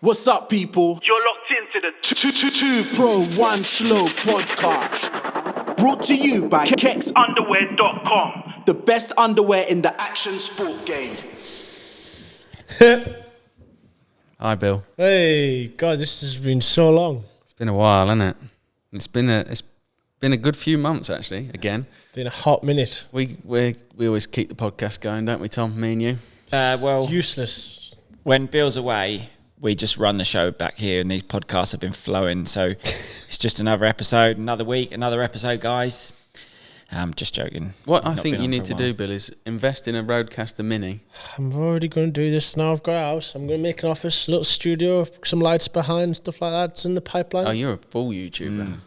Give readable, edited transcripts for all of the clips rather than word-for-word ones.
What's up, people? You're locked into the 2PRO1SLOW podcast. Brought to you by Mxon.com, the best underwear in the action sport game. Hi, Bill. Hey, God, this has been so long. It's been a while, hasn't it? It's been a good few months, actually. Again, Been a hot minute. we always keep the podcast going, don't we, Tom? Me and you. Well, Useless. when Bill's away, we just run the show back here, and these podcasts have been flowing. So it's just another episode, another week, another episode, guys. I'm just joking. What I Not think been you on need for to a while. do, Bill, is invest in a Roadcaster Mini. I'm already going to do this now. I've got a house. I'm going to make an office, little studio, some lights behind, stuff like that. It's in the pipeline. Oh, you're a full YouTuber.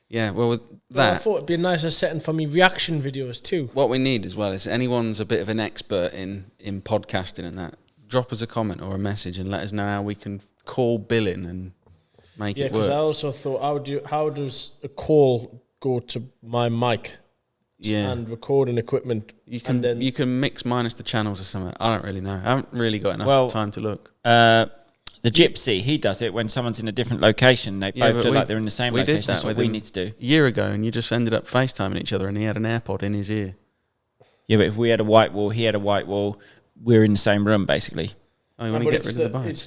Yeah, well, with Well, I that, thought it'd be a nicer setting for me reaction videos too. what we need as well is anyone's a bit of an expert in podcasting and that. Drop us a comment or a message and let us know how we can call Bill in and make Yeah, it because work. I also thought, how does a call go to my mic Yeah. and recording equipment? You and then can mix minus the channels or something. I don't really know. I haven't really got enough time to look. The Gypsy, he does it when someone's in a different location. They Yeah, both but look like they're in the same we location. did that That's what with we him need to do. a year ago, and you just ended up FaceTiming each other, and he had an AirPod in his ear. Yeah, but if we had a white wall, he had a white wall, we're in the same room, basically. Oh, you want to but get it's rid of the bike? It's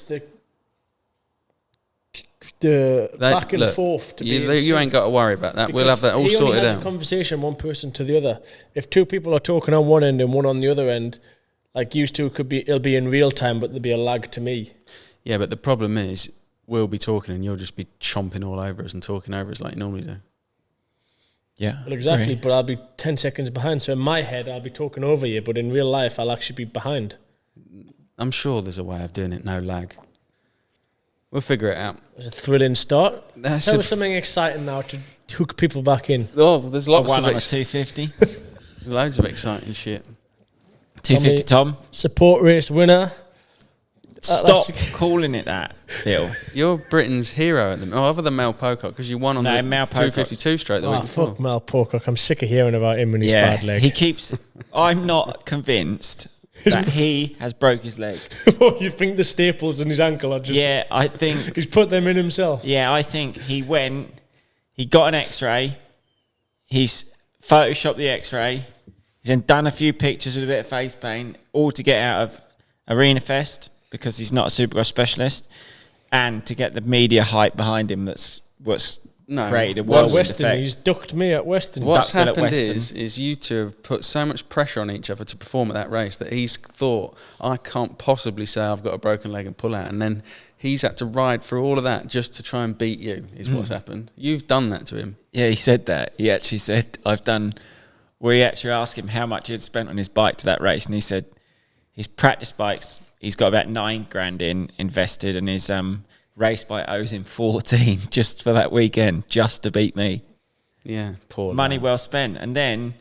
the back and forth to be you ain't got to worry about that. We'll have that all he only sorted has out. a conversation one person to the other. If two people are talking on one end and one on the other end, like used to, it'll be in real time, but there'll be a lag to me. Yeah, but the problem is we'll be talking, and you'll just be chomping all over us and talking over us like you normally do. Yeah. Well, exactly, but I'll be 10 seconds behind. So in my head, I'll be talking over you, but in real life, I'll actually be behind. I'm sure there's a way of doing it, no lag. We'll figure it out. It's a thrilling start. That's Tell us something exciting now to hook people back in. Oh, there's A lots one of on a 250. loads of exciting shit. 250, Tom. Support race winner. Stop calling it that, Bill. You're Britain's hero at the moment. Oh, other than Mel Pocock, because you won on the Mel Pocock's- 252 straight the week Oh, before. fuck Mel Pocock. I'm sick of hearing about him and his bad leg. he keeps... I'm not convinced that he has broke his leg. You think the staples in his ankle are just... Yeah, I think... He's put them in himself. Yeah, I think he got an X-ray, he's photoshopped the X-ray, he's then done a few pictures with a bit of face paint, all to get out of Arena Fest, because he's not a Supercross specialist, and to get the media hype behind him that's what's created a Well, whirlwind Western, effect. he's ducked me at Western. What's Duckbill at happened Western. is you two have put so much pressure on each other to perform at that race that he's thought, I can't possibly say I've got a broken leg and pull out. And then he's had to ride through all of that just to try and beat you, is what's happened. You've done that to him. Yeah, he said that. He actually said, we actually asked him how much he had spent on his bike to that race, and he said his practice bikes, he's got about $9,000 invested, and his race bike owes him 14 just for that weekend, just to beat me. Yeah, poor Money lad. well spent. And then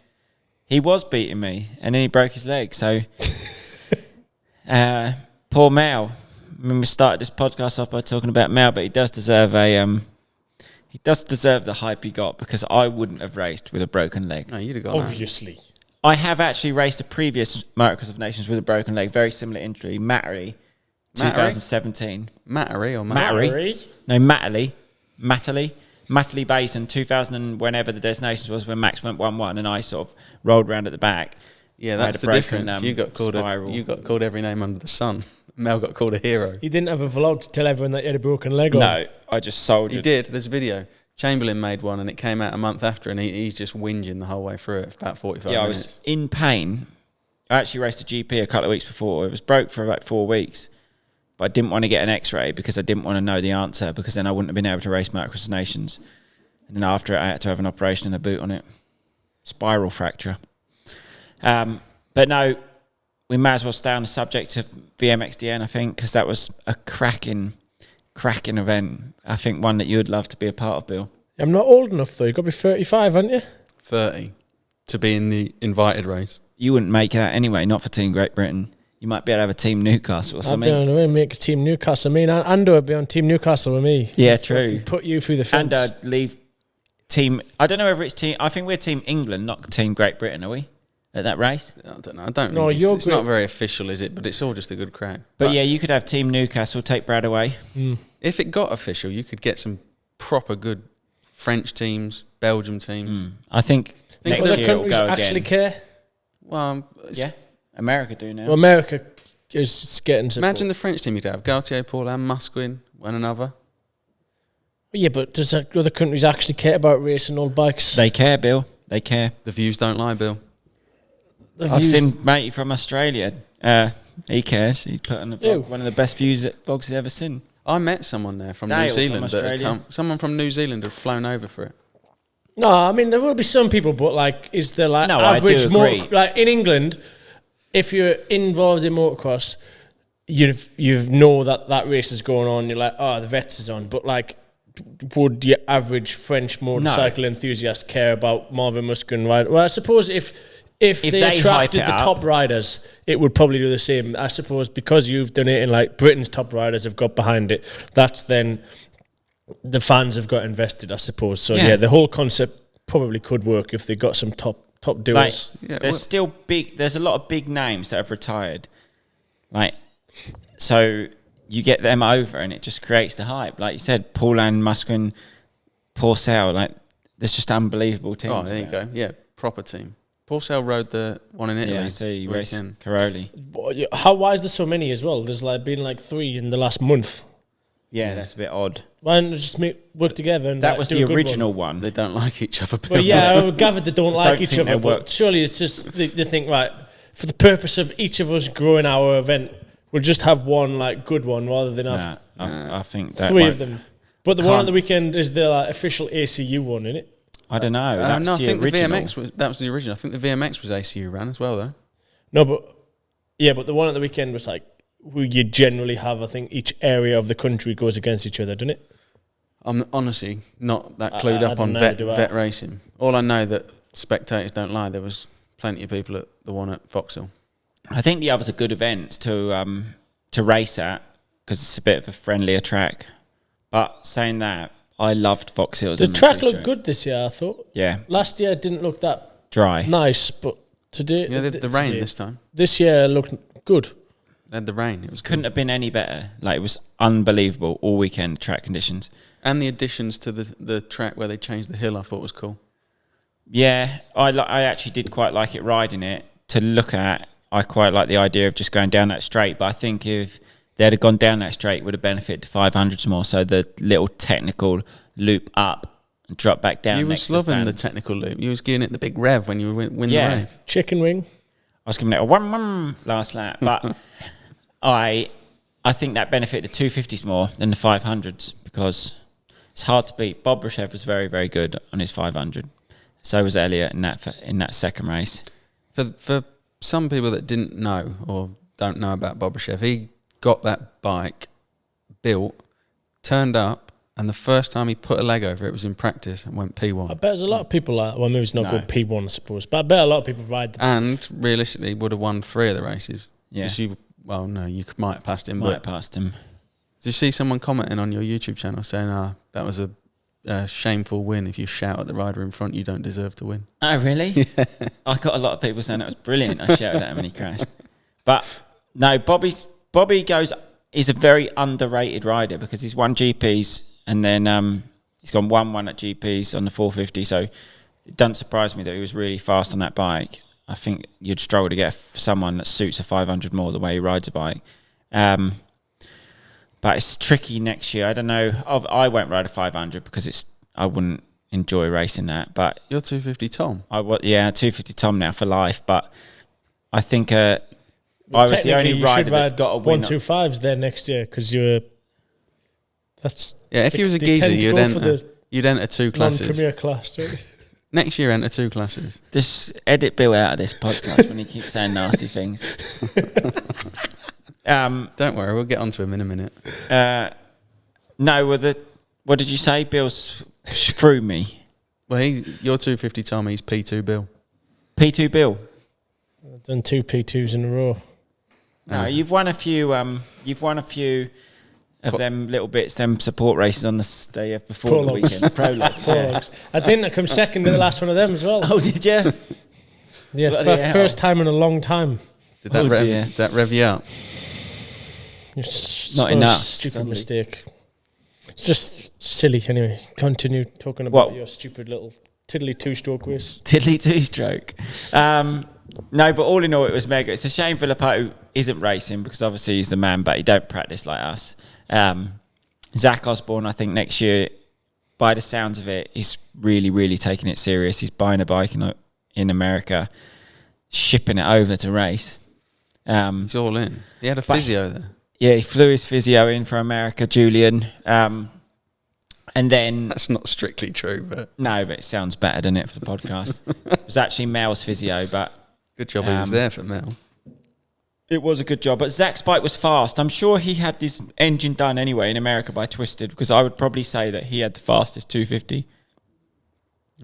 he was beating me, and then he broke his leg. So poor Mal. I mean, we started this podcast off by talking about Mal, but he does deserve the hype he got, because I wouldn't have raced with a broken leg. No, you'd have got that. Obviously. I have actually raced a previous Motocross of Nations with a broken leg, very similar injury, Mattery, 2017. Mattery or Mattery? No, Matterley Basin, 2000 and whenever the Designations was, when Max went 1-1 and I sort of rolled around at the back. Yeah, I that's had a the broken, difference. You got called spiral. called every name under the sun. Mel got called a hero. He didn't have a vlog to tell everyone that he had a broken leg on. No, I just soldiered. He did. There's a video. Chamberlain made one, and it came out a month after, and he's just whinging the whole way through it for about 45 Yeah, I minutes. was in pain. I actually raced a GP a couple of weeks before. It was broke for about 4 weeks. But I didn't want to get an X-ray because I didn't want to know the answer, because then I wouldn't have been able to race Motocross Nations. And then after it, I had to have an operation and a boot on it. Spiral fracture. But no, we may as well stay on the subject of Vmx-dn, I think, because that was a cracking event. I think one that you would love to be a part of, Bill. I'm not old enough, though. You've got to be 35, haven't you? 30 to be in the invited race. You wouldn't make that anyway, not for Team Great Britain. You might be able to have a Team Newcastle or I'd be something. on the way to make a Team Newcastle. I mean, Ando would be on Team Newcastle with me. Yeah, true. Put you through the fence. And I'd leave Team... I don't know whether it's Team... I think we're Team England, not Team Great Britain, are we? at that race. I don't know. I don't. No, think you're it's not very official, is it? But it's all just a good crack. But yeah, you could have Team Newcastle take Brad away. If it got official, you could get some proper good French teams, Belgium teams. I think next Other year it'll countries go actually again. care. Well, Yeah, America do now. Well, America is getting support. imagine the French team you'd have: Gaultier, Paulin, Mxon, one another. Yeah, but does other countries actually care about racing old bikes? They care, Bill. They care. The views don't lie, Bill. I've seen matey from Australia. He cares. He's put on the vlog, one of the best vlogs he's ever seen. I met someone there from Dale New from Zealand. Australia. Someone from New Zealand had flown over for it. No, I mean there will be some people, but like, is there like No, I do average agree. like in England? If you're involved in motocross, you know that race is going on. You're like, oh, the vets is on, but like, would your average French motorcycle enthusiast care about Marvin Musquin ride? Well, I suppose if they attracted the top riders, it would probably do the same. I suppose because you've done it and like Britain's top riders have got behind it, that's then the fans have got invested, I suppose. So yeah, the whole concept probably could work if they got some top doers. Like, there's a lot of big names that have retired. Like, so you get them over and it just creates the hype. Like you said, Paulin, Musquin, Porcel, like there's just unbelievable teams. Oh, there you go. Yeah, proper team. Porcel rode the one in Italy. Yeah, I see. Race Caroli. Why is there so many as well? There's like been like 3 in the last month. Yeah, that's a bit odd. Why don't they just work together? And That was the original one. They don't like each other. Well, yeah, I gathered they don't like Don't each think other. they But work. surely it's just they think, right, for the purpose of each of us growing our event, we'll just have one like good one rather than have I think that 3 of them. But the one Can't- on the weekend is the like, official ACU one, isn't it? I don't know. That's no, I the think original. the VMX that was the original. I think the VMX was ACU ran as well, though. No, but the one on the weekend was like you generally have. I think each area of the country goes against each other, doesn't it? I'm honestly not that clued I up on don't know, vet do I? racing. All I know that spectators don't lie. There was plenty of people at the one at Vauxhall. I think the others are good events to race at because it's a bit of a friendlier track. But saying that, I loved Fox Hills. The track looked good this year, I thought. Yeah. Last year it didn't look that Dry. nice, but today... Yeah, the rain this time. This year looked good. They had the rain. It was Couldn't good. have been any better. Like, it was unbelievable all weekend track conditions. And the additions to the track where they changed the hill, I thought was cool. Yeah, I actually did quite like it riding it. To look at, I quite like the idea of just going down that straight. But I think if they'd have gone down that straight, it would have benefited the 500s more. So the little technical loop up and drop back down. You next was to the loving the fans. technical loop. You was giving it the big rev when you win the race. Chicken wing. I was giving it a one last lap, but I think that benefited the 250s more than the 500s because it's hard to beat. Bob Rochev was very, very good on his 500. So was Elliot in that second race. For some people that didn't know or don't know about Bob Rochev, he got that bike built, turned up, and the first time he put a leg over it was in practice and went P1. I bet there's a lot of people like, well, maybe it's not No. good P1, I suppose, but I bet a lot of people ride the And realistically would have won 3 of the races. Yeah. You might have passed him. Might But past him. did you see someone commenting on your YouTube channel saying, that was a shameful win. If you shout at the rider in front, you don't deserve to win. Oh, really? I got a lot of people saying that was brilliant. I shouted at him when he crashed. But no, Bobby goes. He's a very underrated rider because he's won GPs and then he's gone 1-1 at GPs on the 450. So it doesn't surprise me that he was really fast on that bike. I think you'd struggle to get someone that suits a 500 more the way he rides a bike. But it's tricky next year. I don't know. I won't ride a 500 because I wouldn't enjoy racing that. But You're 250 Tom. 250 Tom now for life. But I think I was the only rider that got a win. 125s there next year because that's Yeah, if he was a they geezer, tend to you'd go for enter. the You'd enter 2 classes. non-premier class. Don't you? Next year, enter 2 classes. Just edit Bill out of this podcast when he keeps saying nasty things. Don't worry, we'll get onto him in a minute. No, what did you say? Bill's through me. Well, you're 250 Tom, he's P2 Bill. P2 Bill. I've done 2 P2s in a row. No, you've won a few. You've won a few of them little bits, them support races on the day before Prologues. the weekend. Prologues. Yeah. Prologues. I didn't. I come second to the last one of them as well. Oh, did you? Yeah, Bloody hell. first time in a long time. Did that, dear. did that rev you up? It's Not a enough, stupid sadly. mistake. It's just silly. Anyway, continue talking about What? your stupid little tiddly two-stroke race. Tiddly two-stroke. No, but all in all, it was mega. It's a shame Filippo isn't racing because obviously he's the man, but he don't practice like us. Zach Osborne, I think next year, by the sounds of it, he's really, really taking it serious. He's buying a bike in America, shipping it over to race. He's all in. He had a physio there. Yeah, he flew his physio in for America, Julian. And then... That's not strictly true, but... No, but it sounds better, doesn't it, for the podcast? It was actually Mel's physio, but... Good job he was there for Mel. It was a good job, but Zach's bike was fast. I'm sure he had this engine done anyway in America by Twisted, because I would probably say that he had the fastest 250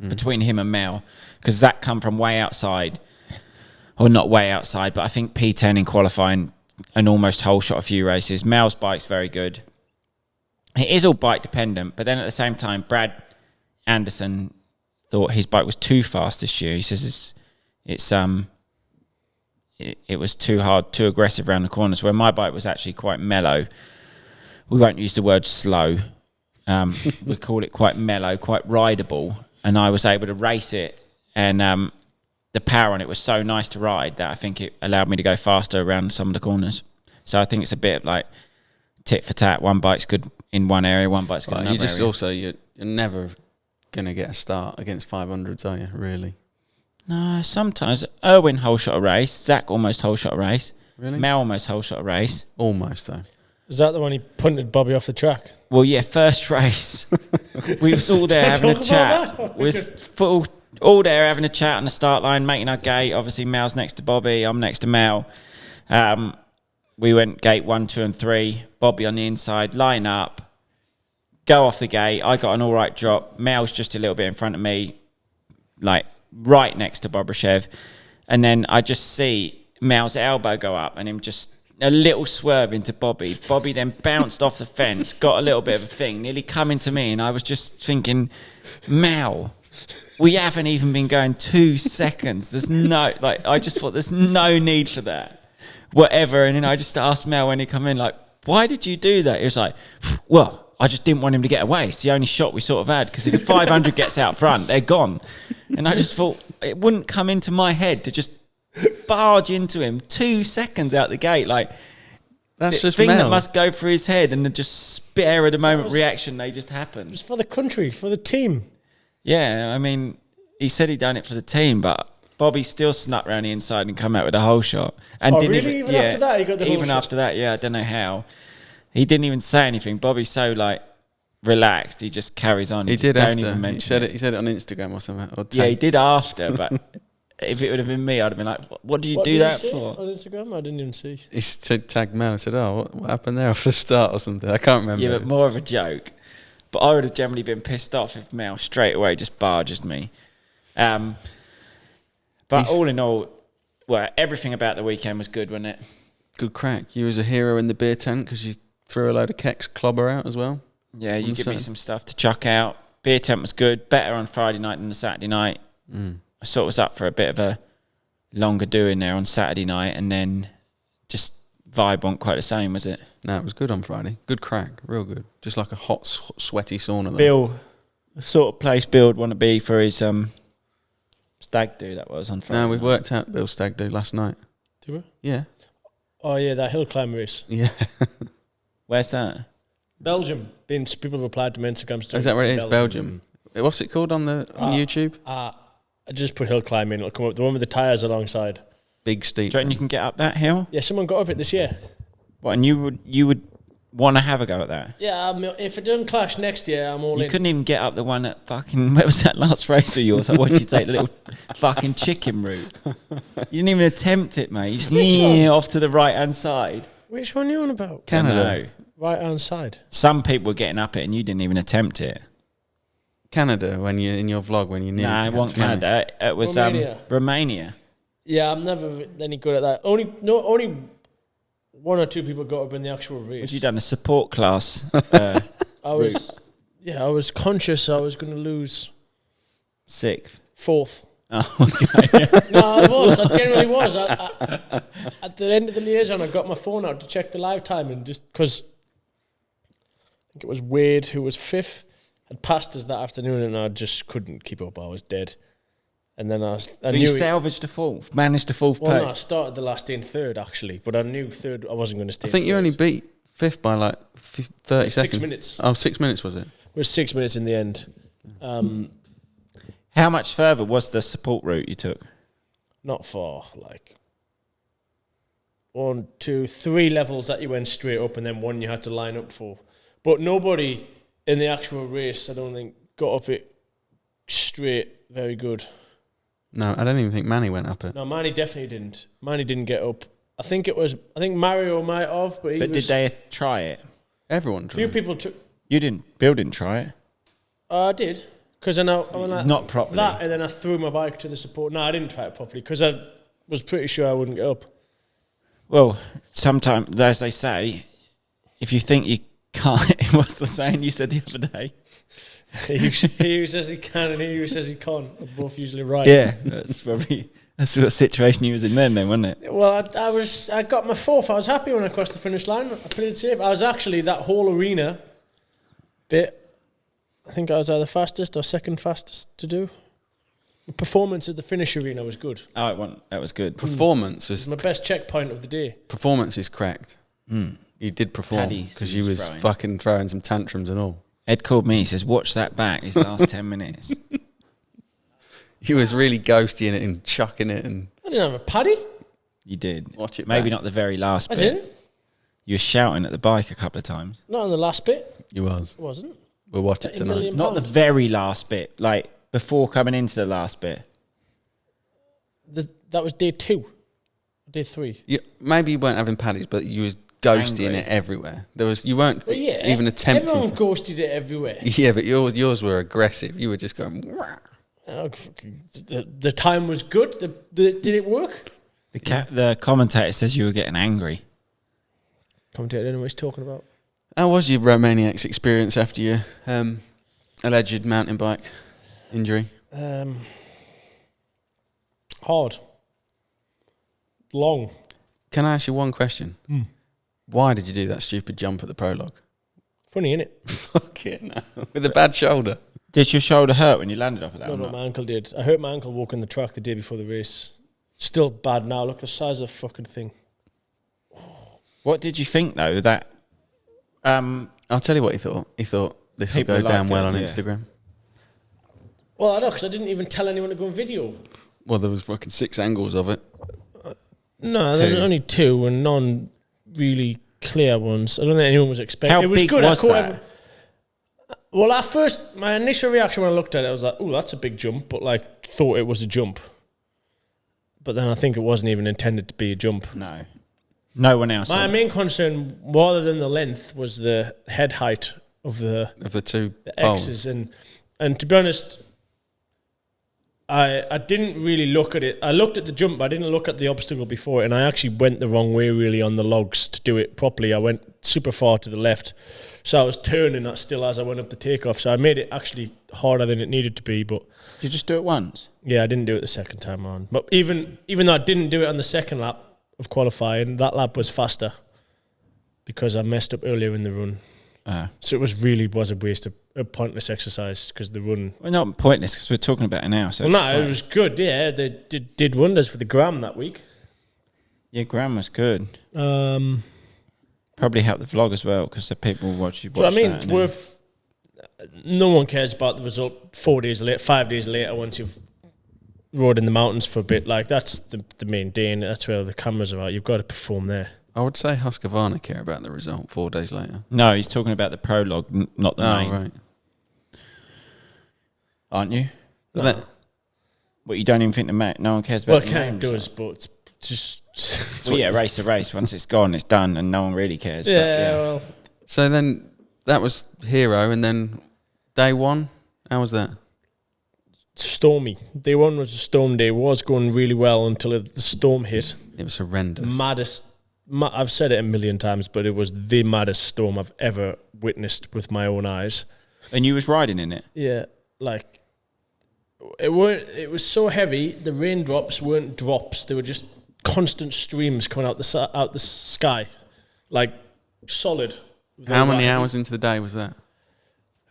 between him and Mel, because Zach come from way outside, or not way outside, but I think P10 in qualifying and almost whole shot a few races. Mel's bike's very good. It is all bike dependent, but then at the same time, Brad Anderson thought his bike was too fast this year. He says it was too hard, too aggressive around the corners, where my bike was actually quite mellow. We won't use the word slow. We call it quite mellow, quite rideable. And I was able to race it. And the power on it was so nice to ride that I think it allowed me to go faster around some of the corners. So I think it's a bit like tit for tat. One bike's good in one area, one bike's good in another area. Also, you're never going to get a start against 500s, are you, really? No, sometimes. Erwin whole shot a race. Zach almost whole shot a race. Really? Mel almost whole shot a race. Almost, though. Is that the one he punted Bobby off the track? Well, yeah, first race. We was all there having a Talk chat. about that? We was all there having a chat on the start line, making our gate. Obviously, Mel's next to Bobby. I'm next to Mel. We went gate 1, 2 and 3. Bobby on the inside, line up, go off the gate. I got an all right drop. Mel's just a little bit in front of me, like right next to Bobrashev. And then I just see Mel's elbow go up and him just a little swerve into Bobby. Bobby then bounced off the fence, got a little bit of a thing, nearly coming to me. And I was just thinking, Mel, we haven't even been going 2 seconds. There's no, like, I just thought there's no need for that. Whatever. And then I just asked Mel when he come in, like, why did you do that? He was like, well, I just didn't want him to get away. It's the only shot we sort of had, because if the 500 gets out front, they're gone. And I just thought it wouldn't come into my head to just barge into him 2 seconds out the gate. Like, That's the just thing Mel. that must go through his head, and the just spare of the moment reaction, they just happen. It's for the country, for the team. Yeah, I mean, he said he'd done it for the team, but Bobby still snuck round the inside and come out with a whole shot. And Oh, didn't really? Even after that, he got the whole even shot? after that, yeah, I don't know how. He didn't even say anything. Bobby's so like relaxed, he just carries on. He just did don't after. even He mention said it. He said it on Instagram or something. Or Yeah, he tagged. did after, but if it would have been me, I'd have been like, "What did you do that for?" On Instagram? I didn't even see. He tagged Mel and said, "Oh, what happened there off the start or something?" I can't remember. Yeah, but more of a joke. But I would have generally been pissed off if Mel straight away just barges me. But all in all, well, everything about the weekend was good, wasn't it? Good crack. You was a hero in the beer tent because you threw a load of Kex clobber out as well. Yeah, you On give me Saturday. some stuff to chuck out. Beer tent was good. Better on Friday night than the Saturday night. I sort of was up for a bit of a longer doing there on Saturday night, and then just vibe wasn't quite the same, was it? No, it was good on Friday. Good crack. Real good. Just like a hot, sweaty sauna. There. Bill, the sort of place Bill would want to be for his stag do that was on Friday. No, we night. worked out Bill's stag do last night. Did we? Yeah. Oh, yeah, that hill climb race. Yeah. Where's that? Belgium. People have replied to my Instagram story. Is that where it is? Belgium. What's it called on YouTube? I just put hill climb in. It'll come up. The one with the tyres alongside. Big steep. Do you reckon you can get up that hill? Yeah, someone got up it this year. What, and you would want to have a go at that? Yeah, if it doesn't clash next year, I'm all You in. couldn't even get up the one at fucking, where was that last race of yours? Like, what did you take, the little fucking chicken route? You didn't even attempt it, mate. You just off to the right-hand side. Which one are you on about? Canada. No. Right hand side. Some people were getting up it and you didn't even attempt it. Canada, when you in your vlog, when you knew. No, it wasn't Canada. It was Romania. Romania. Yeah, I'm never any good at that. Only one or two people got up in the actual race. Had you done a support class? I was conscious I was going to lose Sixth. 4th. Oh, okay. No, I was. I generally was. At the end of the liaison, I got my phone out to check the live time, and just because I think it was Wade who was 5th, had passed us that afternoon, and I just couldn't keep up. I was dead. And then I But knew you salvaged a 4th, managed a 4th Well, place. no, I started the last day in 3rd actually, but I knew 3rd I wasn't going to stay. I think you only beat 5th by like 30 6 seconds. minutes. Oh, 6 minutes was it? It was 6 minutes in the end. How much further was the support route you took? Not far, like 1, 2, 3 levels that you went straight up, and then one you had to line up for. But nobody in the actual race, I don't think, got up it straight very good. No, I don't even think Manny went up it. No, Manny definitely didn't. Manny didn't get up. I think Mario might have, but Did they try it? Everyone few tried. people took. Bill didn't try it. I did. Because I went like Not properly. that, and then I threw my bike to the support. No, I didn't try it properly because I was pretty sure I wouldn't get up. Well, sometimes, as they say, if you think you can't, what's the saying you said the other day? He who says he can and he who says he can't are both usually right. Yeah, that's what situation you was in then, wasn't it? Well, I got my 4th. I was happy when I crossed the finish line. I played it safe. I was actually that whole arena bit. I think I was either fastest or second fastest to do. The performance at the finish arena was good. That was good. Performance It was my best checkpoint of the day. Performance is cracked. You did perform Paddy's because you was throwing. fucking throwing some tantrums and all. Ed called me, he says, watch that back, these last 10 minutes. You was really ghosty in it and chucking it and I didn't have a paddy. You did. Watch it Maybe back. not the very last I bit. didn't. You were shouting at the bike a couple of times. Not in the last bit. you was. I wasn't. We'll watch it A tonight. million Not the pounds. very last bit, like before coming into the last bit. That was day 2. Day 3. Maybe you weren't having paddies, but you was ghosting Angry. it everywhere. You weren't But yeah, even attempting. Everyone ghosted it everywhere. Yeah, but yours were aggressive. You were just going. Wah. The time was good. Did it work? The commentator says you were getting angry. Commentator didn't know what he's talking about. How was your Romaniacs experience after your alleged mountain bike injury? Hard. Long. Can I ask you one question? Why did you do that stupid jump at the prologue? Funny, innit? Fucking hell. With a bad shoulder. Did your shoulder hurt when you landed off of that? No, or no, not? my ankle did. I hurt my ankle walking the track the day before the race. Still bad now. Look, the size of the fucking thing. What did you think though? That I'll tell you what he thought. He thought this will People go like down well it, on yeah. Instagram. Well, I know, because I didn't even tell anyone to go on video. Well, there was fucking 6 angles of it. No, there's 2. only 2 and none really clear ones. I don't think anyone was expecting. How It was big good. was that? Well, at first, my initial reaction when I looked at it, I was like, "Oh, that's a big jump," but like thought it was a jump. But then I think it wasn't even intended to be a jump. no one else. My main concern, rather than the length, was the head height of the Of the 2 X's, poles. and to be honest, I didn't really look at it. I looked at the jump, but I didn't look at the obstacle before it, and I actually went the wrong way really on the logs to do it properly. I went super far to the left, so I was turning that still as I went up the takeoff, so I made it actually harder than it needed to be. But Did you just do it once? yeah, I didn't do it the second time on. But even though I didn't do it on the second lap of qualifying, that lap was faster because I messed up earlier in the run. So it was a waste of a pointless exercise because the run. Well, not pointless because we're talking about it now. So Well, it's no, it was good. Yeah, they did wonders for the gram that week. Yeah, Graham was good. Um, Probably helped the vlog as well because the people watch you. so I mean, it's worth. No one cares about the result 4 days later, 5 days later, once you've rode in the mountains for a bit. Like that's the main day, and that's where the cameras are at. You've got to perform there. I would say Husqvarna care about the result 4 days later. No, he's talking about the prologue, not the main. Right. Aren't you? But that- What, you don't even think no one cares Well, about it the kind main of does, result? but it's just. Well, yeah, race to race. Once it's gone, it's done, and no one really cares. but Yeah, well, So then that was Hero, and then day 1, how was that? stormy. Day 1 was a storm day. It was going really well until the storm hit. It was horrendous. Maddest. I've said it a million times, but it was the maddest storm I've ever witnessed with my own eyes. And you was riding in it. Yeah, like It was so heavy. The raindrops weren't drops; they were just constant streams coming out the sky, like solid. How many hours into the day was that?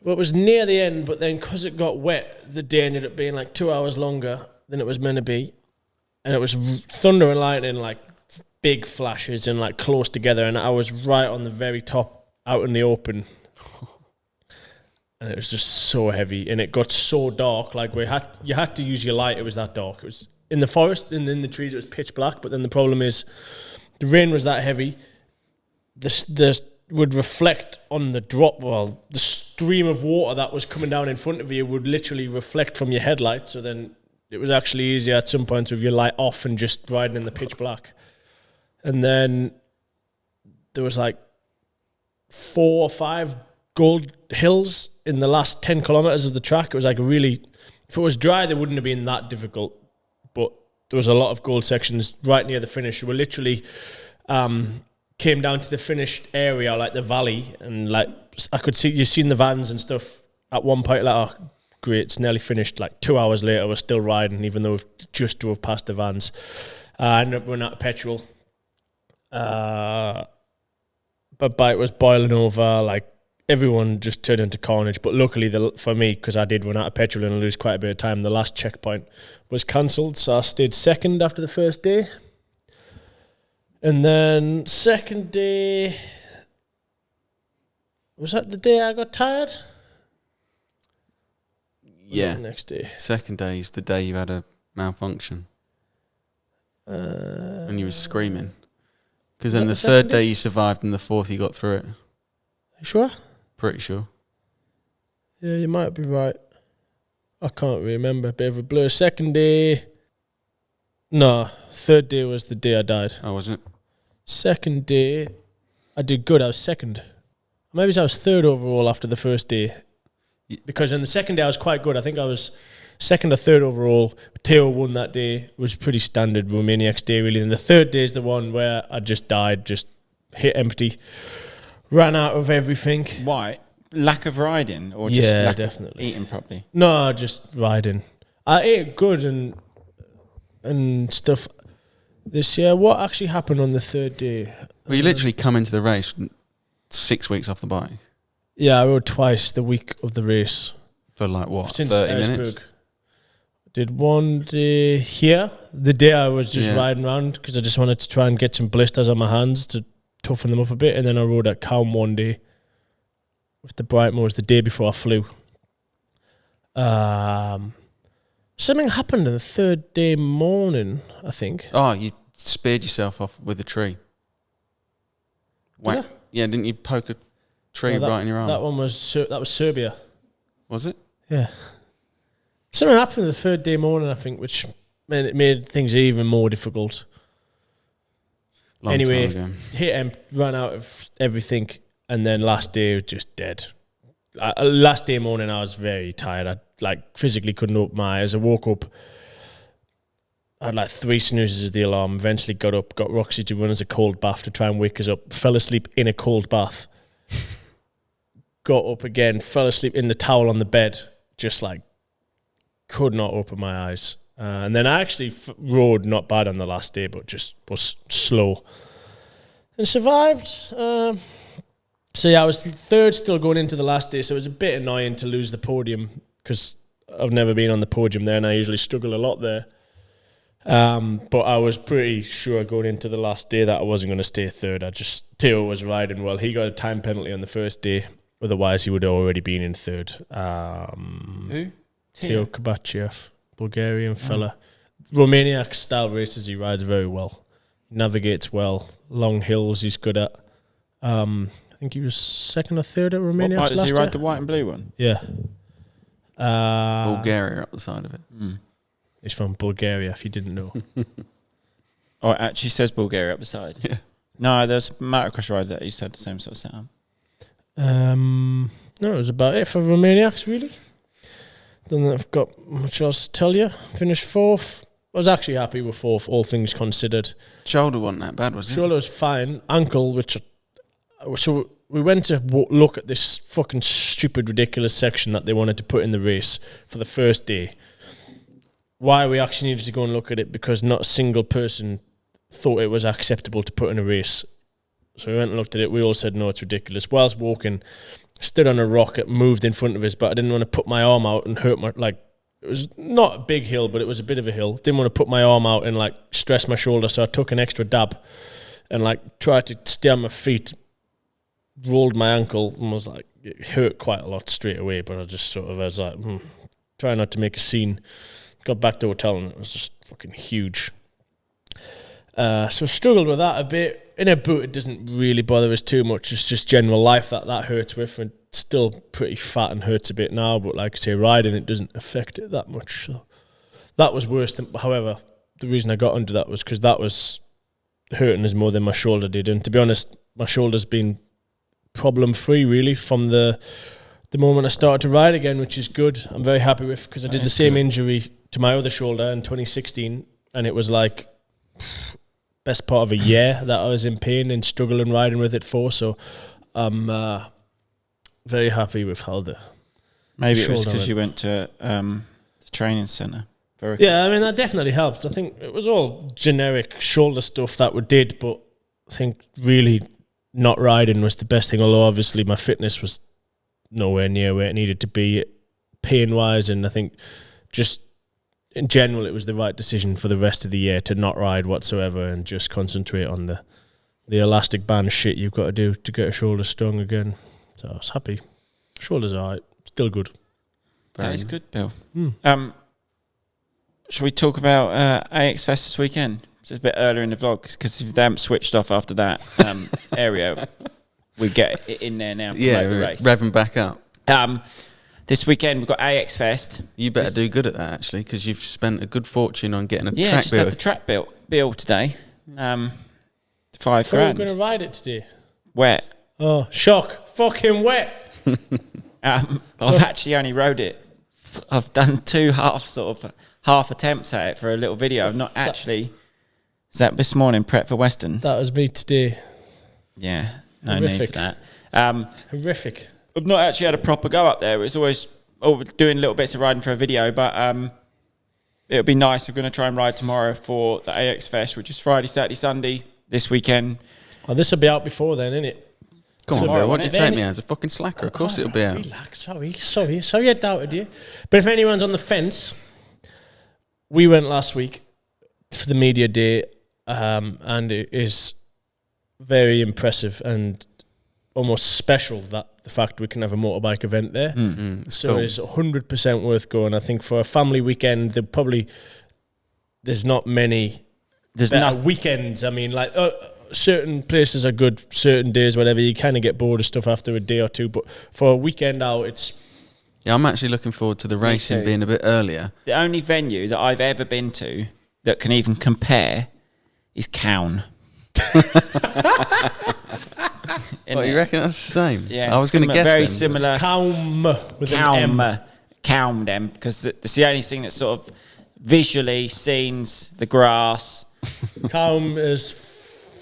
Well, it was near the end, but then because it got wet, the day ended up being like 2 hours longer than it was meant to be, and it was thunder and lightning, like big flashes and like close together, and I was right on the very top, out in the open. And it was just so heavy, and it got so dark. Like you had to use your light. It was that dark. It was in the forest and in the trees. It was pitch black. But then the problem is, the rain was that heavy. This would reflect on the drop. Well, the stream of water that was coming down in front of you would literally reflect from your headlight. So then it was actually easier at some point with your light off and just riding in the pitch black. And then there was like 4 or 5 gold hills in the last 10 kilometers of the track. It was like if it was dry, they wouldn't have been that difficult, but there was a lot of gold sections right near the finish. We literally came down to the finished area, like the valley, and like I could see, you've seen the vans and stuff at one point, like, oh, great, it's nearly finished. Like 2 hours later, we're still riding, even though we've just drove past the vans. I ended up running out of petrol. But bike was boiling over, like, everyone just turned into carnage. But luckily for me, because I did run out of petrol and lose quite a bit of time, the last checkpoint was cancelled, so I stayed second after the first day. And then second day, was that the day I got tired? Yeah. The next day. Second day is the day you had a malfunction. And you were screaming. Because then the third day you survived and the fourth you got through it. You sure? Pretty sure. Yeah, you might be right. I can't remember. Bit of a blur. Second day. No, third day was the day I died. Oh, was it? Second day, I did good. I was second. Maybe I was third overall after the first day. Because in the second day I was quite good. I think I was second or third overall. Theo won that day. It was pretty standard Romaniacs day, really. And the third day is the one where I just died, just hit empty. Ran out of everything. Why? Lack of riding, or just lack definitely of eating properly? No, just riding. I ate good and stuff this year. What actually happened on the third day? Well, you literally come into the race 6 weeks off the bike. Yeah, I rode twice the week of the race. For like what? Since 30 Erzberg. minutes? Did one day here. The day I was just riding around because I just wanted to try and get some blisters on my hands to toughen them up a bit. And then I rode at Calm one day with the Brightmoors the day before I flew. Something happened on the third day morning, I think. Oh, you speared yourself off with a tree. Did I? Yeah, didn't you poke a tree right in your arm? That one was Serbia. Was it? Yeah. Something happened the third day morning, I think, which made things even more difficult. Long time ago. Ran out of everything, and then last day was just dead. Last day morning, I was very tired. I physically couldn't open my eyes. I woke up, I had like 3 snoozes of the alarm, eventually got up, got Roxy to run us a cold bath to try and wake us up, fell asleep in a cold bath, got up again, fell asleep in the towel on the bed, just like could not open my eyes. And then I actually rode not bad on the last day, but just was slow. And survived. So yeah, I was third still going into the last day, so it was a bit annoying to lose the podium because I've never been on the podium there and I usually struggle a lot there. But I was pretty sure going into the last day that I wasn't going to stay third. Theo was riding well. He got a time penalty on the first day, otherwise he would have already been in third. Who? Theo Kabachiev, Bulgarian fella. Romaniacs style races, he rides very well. Navigates well. Long hills he's good at. I think he was second or third at Romaniacs. What bike does he year. ride? The white and blue one? Yeah. Bulgaria up the side of it. He's from Bulgaria, if you didn't know. Oh, it actually says Bulgaria up the side. Yeah. No, there's a motocross rider that used to have the same sort of setup. No, it was about it for Romaniacs, really. Don't think I've got much else to tell you. Finished fourth. I was actually happy with fourth, all things considered. Shoulder wasn't that bad, was it? Shoulder was fine. Ankle, so we went to look at this fucking stupid, ridiculous section that they wanted to put in the race for the first day. why we actually needed to go and look at it, because not a single person thought it was acceptable to put in a race. So we went and looked at it. We all said, no, it's ridiculous. Whilst walking, stood on a rock, it moved in front of us, but I didn't want to put my arm out and hurt my, like, it was not a big hill, but it was a bit of a hill. Didn't want to put my arm out and, like, stress my shoulder, so I took an extra dab and, like, tried to stay on my feet, rolled my ankle, and was like, it hurt quite a lot straight away, but I just sort of, I was like, try not to make a scene. Got back to the hotel and it was just fucking huge. So struggled with that a bit. In a boot, it doesn't really bother us too much. It's just general life that hurts with, and still pretty fat and hurts a bit now, but like I say, riding, it doesn't affect it that much. So that was worse than, however, the reason I got under that was because that was hurting us more than my shoulder did. And to be honest, my shoulder's been problem-free really from the moment I started to ride again, which is good. I'm very happy with, because I did the same injury to my other shoulder in 2016, and it was like best part of a year that I was in pain and struggling riding with it for. So I'm very happy with how the maybe it was because you went to the training centre. Yeah, I mean, that definitely helped. I think it was all generic shoulder stuff that we did, but I think really not riding was the best thing, although obviously my fitness was nowhere near where it needed to be pain-wise, and I think just in general it was the right decision for the rest of the year to not ride whatsoever and just concentrate on the elastic band shit you've got to do to get a shoulder strong again. So I was happy. Shoulders are alright, still good. That is good, Bill. Shall we talk about AX Fest this weekend? It's a bit earlier in the vlog, because if they haven't switched off after that area, we get it in there now. Yeah, the race. revving back up. This weekend we've got AX Fest. You better do good at that, actually, because you've spent a good fortune on getting a track built. Yeah, just had the track built today. $5 grand. We're going to ride it today. Wet. Oh, shock. Fucking wet. I've actually only rode it. I've done two half attempts at it for a little video. I've not actually... Is that this morning, prep for Western? That was me today. Yeah, no Horrific. need for that. Horrific. I've not actually had a proper go up there. It's always doing little bits of riding for a video, but it'll be nice. I'm going to try and ride tomorrow for the AX Fest, which is Friday, Saturday, Sunday this weekend. Oh, this will be out before then, innit? Come on, Tomorrow, bro. What did you won't take it? me as? A fucking slacker? Of course it'll be out. Relax. Sorry I doubted you. But if anyone's on the fence, we went last week for the media day, and it is very impressive and almost special that the fact we can have a motorbike event there. So cool. it's 100% worth going. I think for a family weekend, there's not many weekends. I mean, like certain places are good, certain days, whatever. You kind of get bored of stuff after a day or two, but for a weekend out, it's... Yeah, I'm actually looking forward to the racing being a bit earlier. The only venue that I've ever been to that can even compare is Cown. What, you reckon that's the same? Yeah, I was going to guess very then. similar. Calm with an M. Calm them, because it's the only thing that sort of visually scenes the grass. Calm is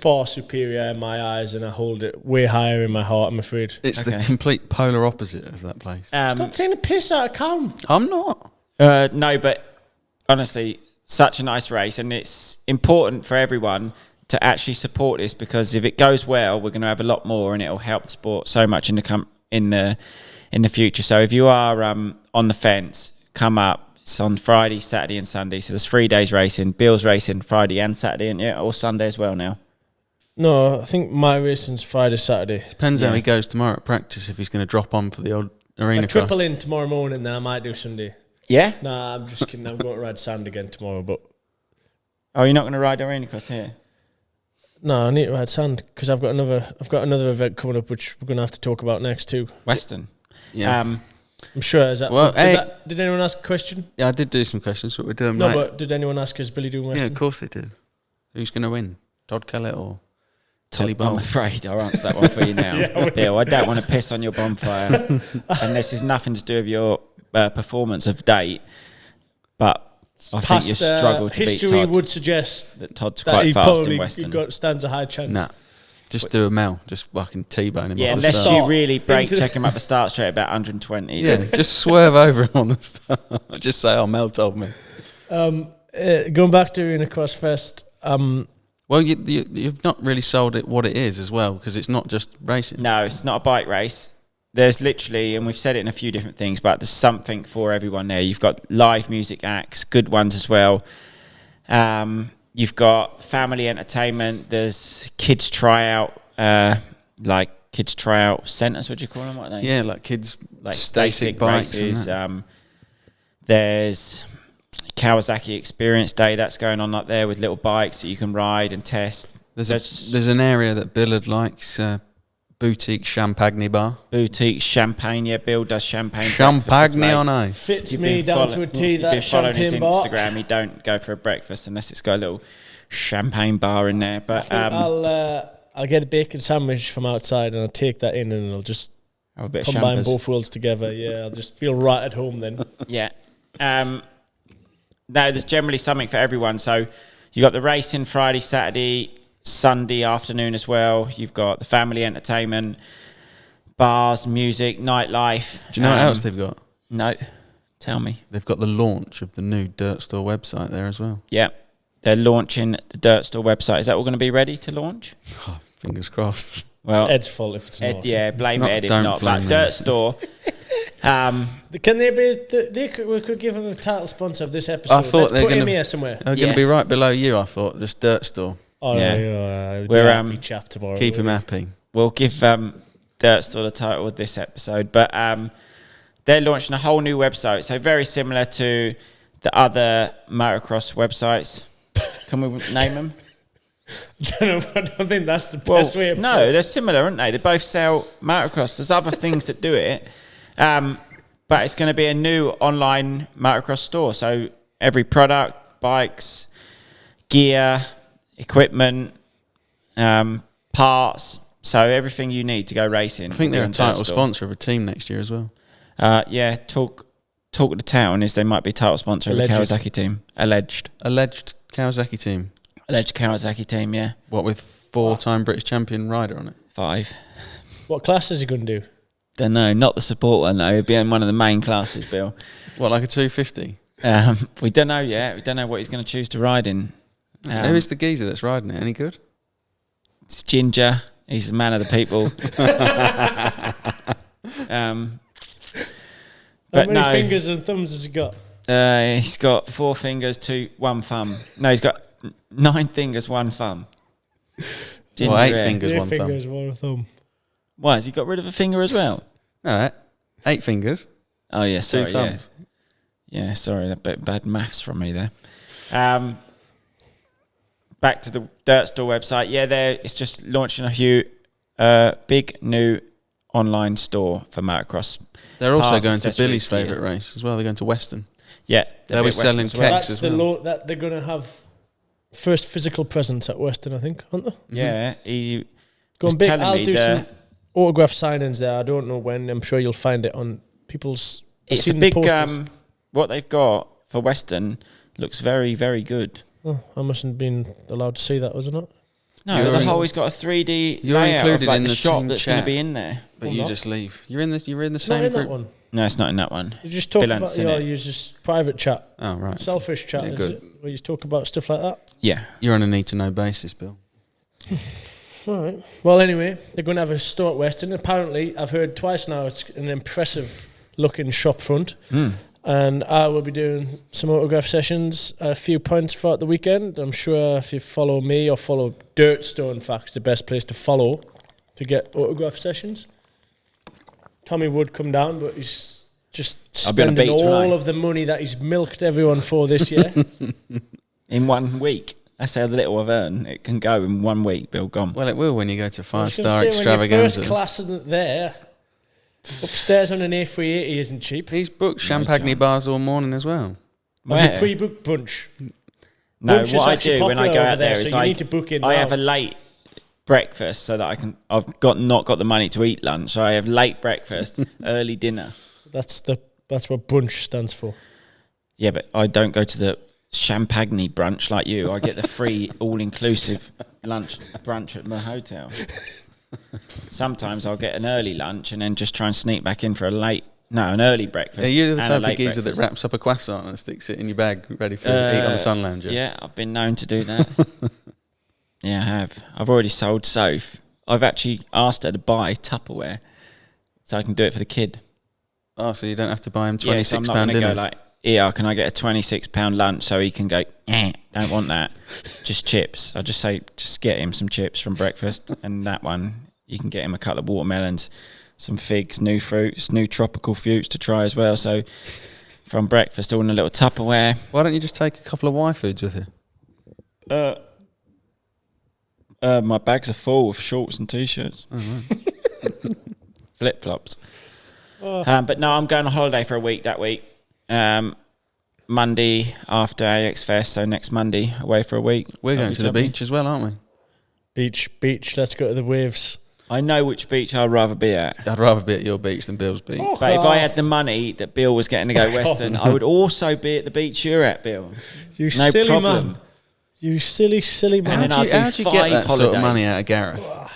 far superior in my eyes, and I hold it way higher in my heart, I'm afraid. It's the complete polar opposite of that place. Stop taking the piss out of Calm. I'm not. No, but honestly, such a nice race, and it's important for everyone to actually support this, because if it goes well, we're going to have a lot more, and it'll help the sport so much in the future. So if you are on the fence, come up. It's on Friday, Saturday, and Sunday. So there's 3 days racing. Bill's racing Friday and Saturday, and or Sunday as well now. No, I think my racing's Friday, Saturday. Depends how he goes tomorrow at practice, if he's going to drop on for the old arena I cross. triple in tomorrow morning, then I might do Sunday. Yeah? Nah, I'm just kidding. I'm going to ride sand again tomorrow, but... Oh, you're not going to ride arena cross here? No, I need to ride sand, because I've got another event coming up, which we're going to have to talk about next too. Western. Yeah. I'm sure. Is that, Well, did anyone ask a question? Yeah, I did do some questions. What we're doing, No, mate. but did anyone ask, is Billy doing Yeah, Western? of course they did. Who's going to win? Todd Kellett or Tilly I'm Bowl? afraid I'll answer that one for you now. Bill, I don't want to piss on your bonfire. And this has nothing to do with your performance of date. But I think you struggle to beat history Todd. would suggest That Todd's that quite he fast probably in Western. stands a high chance. Nah. Just do a Mel. Just fucking T-bone him Yeah, off the unless start. you really break Into- check him at the start straight about 120. Yeah, just swerve over him on the start. Just say, oh, Mel told me. Going back to Arena Crossfest, Well, you've not really sold it what it is as well, because it's not just racing. No, it's not a bike race. There's literally, and we've said it in a few different things, but there's something for everyone there. You've got live music acts, good ones as well. You've got family entertainment. There's kids tryout, like kids tryout centres. What do you call them? What are they? Yeah, like kids, Like basic bikes. races. There's Kawasaki Experience Day that's going on up there with little bikes that you can ride and test. There's an area that Billard likes, boutique champagne bar. Boutique champagne. Yeah, Bill does champagne. Champagne on ice. fits me down to a T. That following his champagne bar. Instagram, he don't go for a breakfast unless it's got a little champagne bar in there. But I'll get a bacon sandwich from outside and I'll take that in and I'll just have a bit of combine champers. both worlds together. Yeah, I'll just feel right at home then. Yeah. No, there's generally something for everyone. So you got the racing Friday, Saturday, Sunday afternoon as well. You've got the family entertainment, bars, music, nightlife. Do you know what else they've got? No, tell me. They've got the launch of the new Dirt Store website there as well. Yeah, they're launching the Dirt Store website. Is that all going to be ready to launch? Oh, fingers crossed. Well, Ed's fault if it's not. Yeah, blame not, Ed if don't not. blame But me. Dirt Store. Can they be? We could give them the title sponsor of this episode. I thought Let's they're put him gonna- here somewhere. They're going Yeah. to be right below you, I thought. Just Dirt Store. Oh Yeah. yeah. We're, happy chap tomorrow. Keep him happy. We'll give Dirt Store the title of this episode. But they're launching a whole new website. So very similar to the other motocross websites. Can we name them? I don't think that's the best way. Of No, they're similar, aren't they? They both sell motocross. There's other things that do it. But it's going to be a new online motocross store. So every product, bikes, gear, equipment, parts. So everything you need to go racing. I think they're a will be on Dirt title Store. sponsor of a team next year as well. Yeah, Talk to the Town is they might be title sponsor Alleged. of the Kawasaki team. Alleged Kawasaki team. Alleged Kawasaki team, yeah. What, with 4-time British champion rider on it? 5. What class is he going to do? Don't know, not the support one though. He'd be in one of the main classes, Bill. What, like a 250? We don't know yet. We don't know what he's going to choose to ride in. Who is the geezer that's riding it? Any good? It's Ginger. He's the man of the people. How But many no, fingers and thumbs has he got? he's got 4 fingers, 1 thumb. No, he's got 9 fingers, 1 thumb. Ginger Well, 8 hair. fingers, Three 1 thumb. fingers, one thumb. Why, has he got rid of a finger as well? No, 8 fingers, Oh, yeah, 2 sorry. Yeah. thumbs. Yeah, sorry, a bit bad maths from me there. Back to the Dirt Store website. Yeah, it's just launching a big new online store for motocross. They're also Parts, going to accessories, Billy's gear. favourite race as well. They're going to Western. Yeah, They'll be selling Western as well. keks That's as the well. law that they're going to have first physical presence at Western, I think, aren't they? Yeah, he Go was on, big. telling I'll me do the- some autograph signings there. I don't know when. I'm sure you'll find it on people's. I've It's a seen big posters. what they've got for Western looks very, very good. Oh, I mustn't have been allowed to see that, was it not? No, You're the in- whole he's got a 3D You're layout of included like in the the shop team that's going to chat. be in there. But Or you not. just leave. You're in the It's not same in group. that one. No, it's not in that one. You just talk Bill about Hunt's in it. you just private chat, Oh, right. selfish chat. Yeah, is good. it? Where you talk about stuff like that. Yeah. You're on a need-to-know basis, Bill. All right. Well, anyway, they're going to have a store at Western. Apparently, I've heard twice now it's an impressive looking shop front. And I will be doing some autograph sessions, a few points throughout the weekend. I'm sure if you follow me or follow Dirt Store, in fact, it's the best place to follow to get autograph sessions. Tommy would come down, but he's just I'll be on a spending beach, all won't I? of the money that he's milked everyone for this year. In 1 week. That's how little I've earned. It can go in 1 week, Bill, gone. Well, it will when you go to I was 5-star gonna say, when you're first extravaganzas. class isn't there, upstairs on an A380 isn't cheap. He's booked champagne chance. bars all morning as well. Have you Where? pre-booked brunch? No, Brunch is what I actually do when I popular go over out there, there so is you I need to book in I now. have a late breakfast so that I've not got the money to eat lunch. So I have late breakfast, early dinner. That's what brunch stands for. Yeah, but I don't go to the champagne brunch like you. I get the free all-inclusive brunch at my hotel. Sometimes I'll get an early lunch and then just try and sneak back in for a late No, an early breakfast. Are you the and a type of late geezer that breakfast. wraps up a croissant and sticks it in your bag ready for eat on the sun lounger? Yeah, I've been known to do that. Yeah, I have. I've already sold Soph. I've actually asked her to buy Tupperware so I can do it for the kid. Oh, so you don't have to buy him £26 Yeah, so I'm not going to dinners. go like, yeah, can I get a £26 lunch so he can go, don't want that. Just chips. I'll just say, just get him some chips from breakfast. And that one, you can get him a couple of watermelons, some figs, new fruits, new tropical fruits to try as well. So from breakfast, all in a little Tupperware. Why don't you just take a couple of Y foods with you? My bags are full with shorts and T-shirts. Oh, right. Flip-flops. But no, I'm going on holiday for a week that week. Monday after AX Fest, so next Monday, away for a week. We're That'll going be to the lovely. beach as well, aren't we? Beach. Let's go to the waves. I know which beach I'd rather be at. I'd rather be at your beach than Bill's beach. Oh. But if I had the money that Bill was getting to go Western, I would also be at the beach you're at, Bill. You No silly problem. man. You silly man. And then I'll do How'd you get that 5 sort of money holidays. out of Gareth?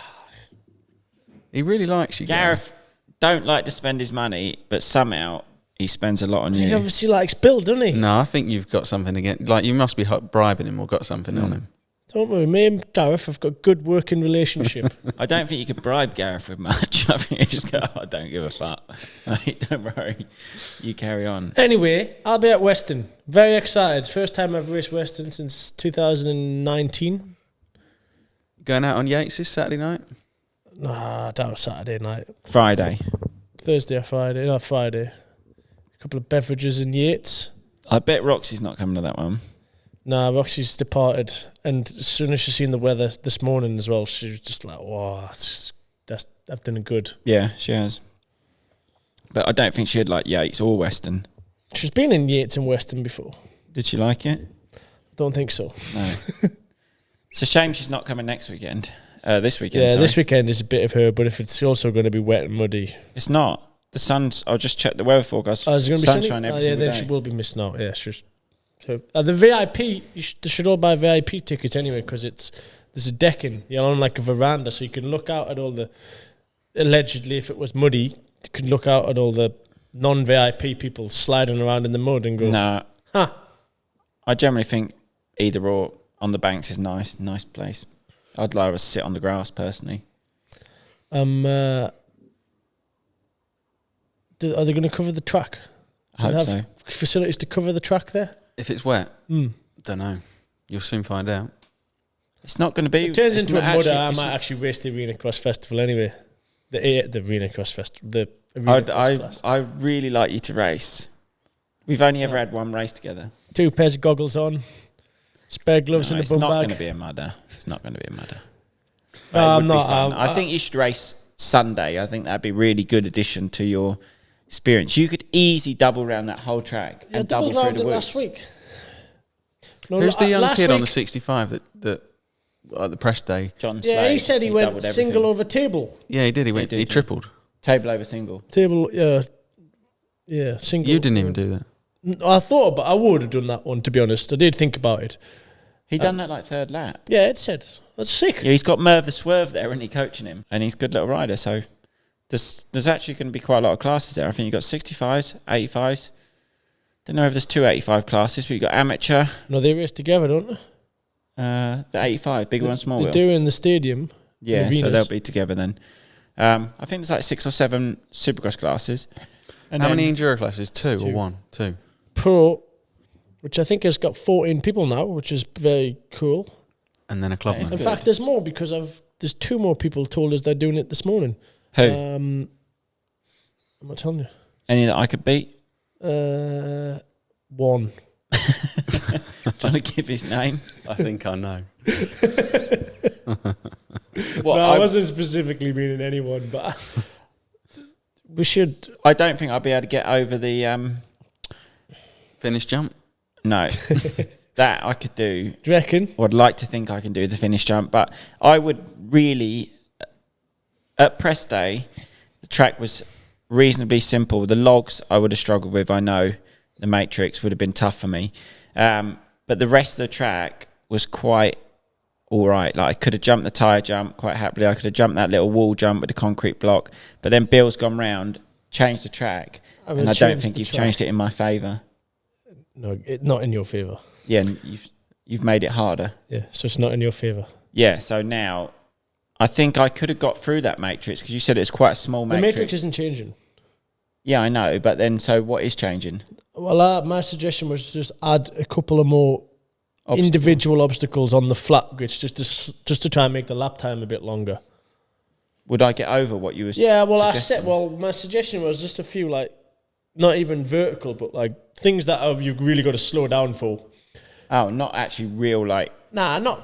He really likes you, Gareth don't like to spend his money, but somehow he spends a lot on He you. obviously likes Bill, doesn't he? No, I think you've got something against. Like, you must be bribing him or got something on him. Don't worry, me and Gareth have got a good working relationship. I don't think you could bribe Gareth with much. I think you just go, I don't give a fuck. Like, don't worry. You carry on. Anyway, I'll be at Western. Very excited. First time I've raced Western since 2019. Going out on Yates this Saturday night? Nah, that was Saturday night. Friday. Thursday or Friday. Not Friday. A couple of beverages in Yates. I bet Roxy's not coming to that one. Nah, Roxy's departed. And as soon as she seen the weather this morning as well, she was just like, wow, I've done good. Yeah, she has. But I don't think she'd like Yates or Western. She's been in Yates and Western before. Did she like it? Don't think so. No. It's a shame she's not coming next weekend. This weekend, Yeah, sorry. this weekend is a bit of her, but if it's also going to be wet and muddy. It's not. The sun's... I'll just check the weather forecast. Oh, is it going to be Sunshine sunny? every Yeah, single then day. she will be missing out. Yeah, sure. So, the VIP, they should all buy VIP tickets anyway, because there's a decking. You're on like a veranda, so you can look out at all the... Allegedly, if it was muddy, you could look out at all the non-VIP people sliding around in the mud and go, Nah. huh. I generally think either or on the banks is nice place. I'd rather sit on the grass personally. Are they going to cover the track? I hope They have so. facilities to cover the track there? If it's wet? Don't know. You'll soon find out. It's not going to be. It turns it's into a not mudder. actually- I it's might not- actually race the Arena Cross Festival anyway. The Arena Cross Festival. The Arena Cross class. I really like you to race. We've only ever had one race together. 2 pairs of goggles on, spare gloves No, in the it's bum not bag. going to be a mudder. It's not going to be a mudder. No, But it I'm would be not. fun. I think you should race Sunday. I think that'd be a really good addition to your experience. You could easily double around that whole track I and double doubled through round the it woods. last week. No, Who's the young last kid on the week- 65 that at the press day? John Yeah, Slade, he said he went doubled single everything. over table. Yeah, he did. He did, yeah. tripled. Table over single. Table, yeah, single. You didn't even do that. I thought, but I would have done that one, to be honest. I did think about it. He done that like third lap. Yeah, it said. That's sick. Yeah, he's got Merv the Swerve there, and he coaching him, and he's a good little rider. So there's actually going to be quite a lot of classes there. I think you've got 65s, 85s. Don't know if there's 2 85 classes, but you've got amateur, No, they race together, don't they? the 85, big one, small They wheel. do in the stadium. Yeah, the so Venus. they'll be together then. I think there's like 6 or 7 supercross classes. And How then- many enduro classes? Two or one? Two. Pro, which I think has got 14 people now, which is very cool. And then a That is clubman. In good. fact, there's more because there's 2 more people told us they're doing it this morning. Who? I'm not telling Any that I could beat? you. One. Trying to give his name. I think I know. What? No, I wasn't specifically meaning anyone, but we should. I don't think I'll be able to get over the... Finish jump. no. That I could do. Do you reckon? Or I'd like to think I can do the finish jump, but I would really... At press day, the track was reasonably simple. The logs I would have struggled with, I know. The matrix would have been tough for me. But the rest of the track was quite all right. Like I could have jumped the tyre jump quite happily. I could have jumped that little wall jump with the concrete block. But then Bill's gone round, changed the track, and I don't think you've changed it in my favour. No, not in your favour. Yeah, and you've made it harder. Yeah, so it's not in your favour. Yeah, so now I think I could have got through that matrix because you said it's quite a small matrix. The matrix isn't changing. Yeah, I know, but then so what is changing? Well, my suggestion was just add a couple of more individual obstacles on the flat grids just to try and make the lap time a bit longer. Would I get over what you were suggesting? My suggestion was just a few, like, not even vertical, but like things that you've really got to slow down for. Oh, not actually real, like... Nah, not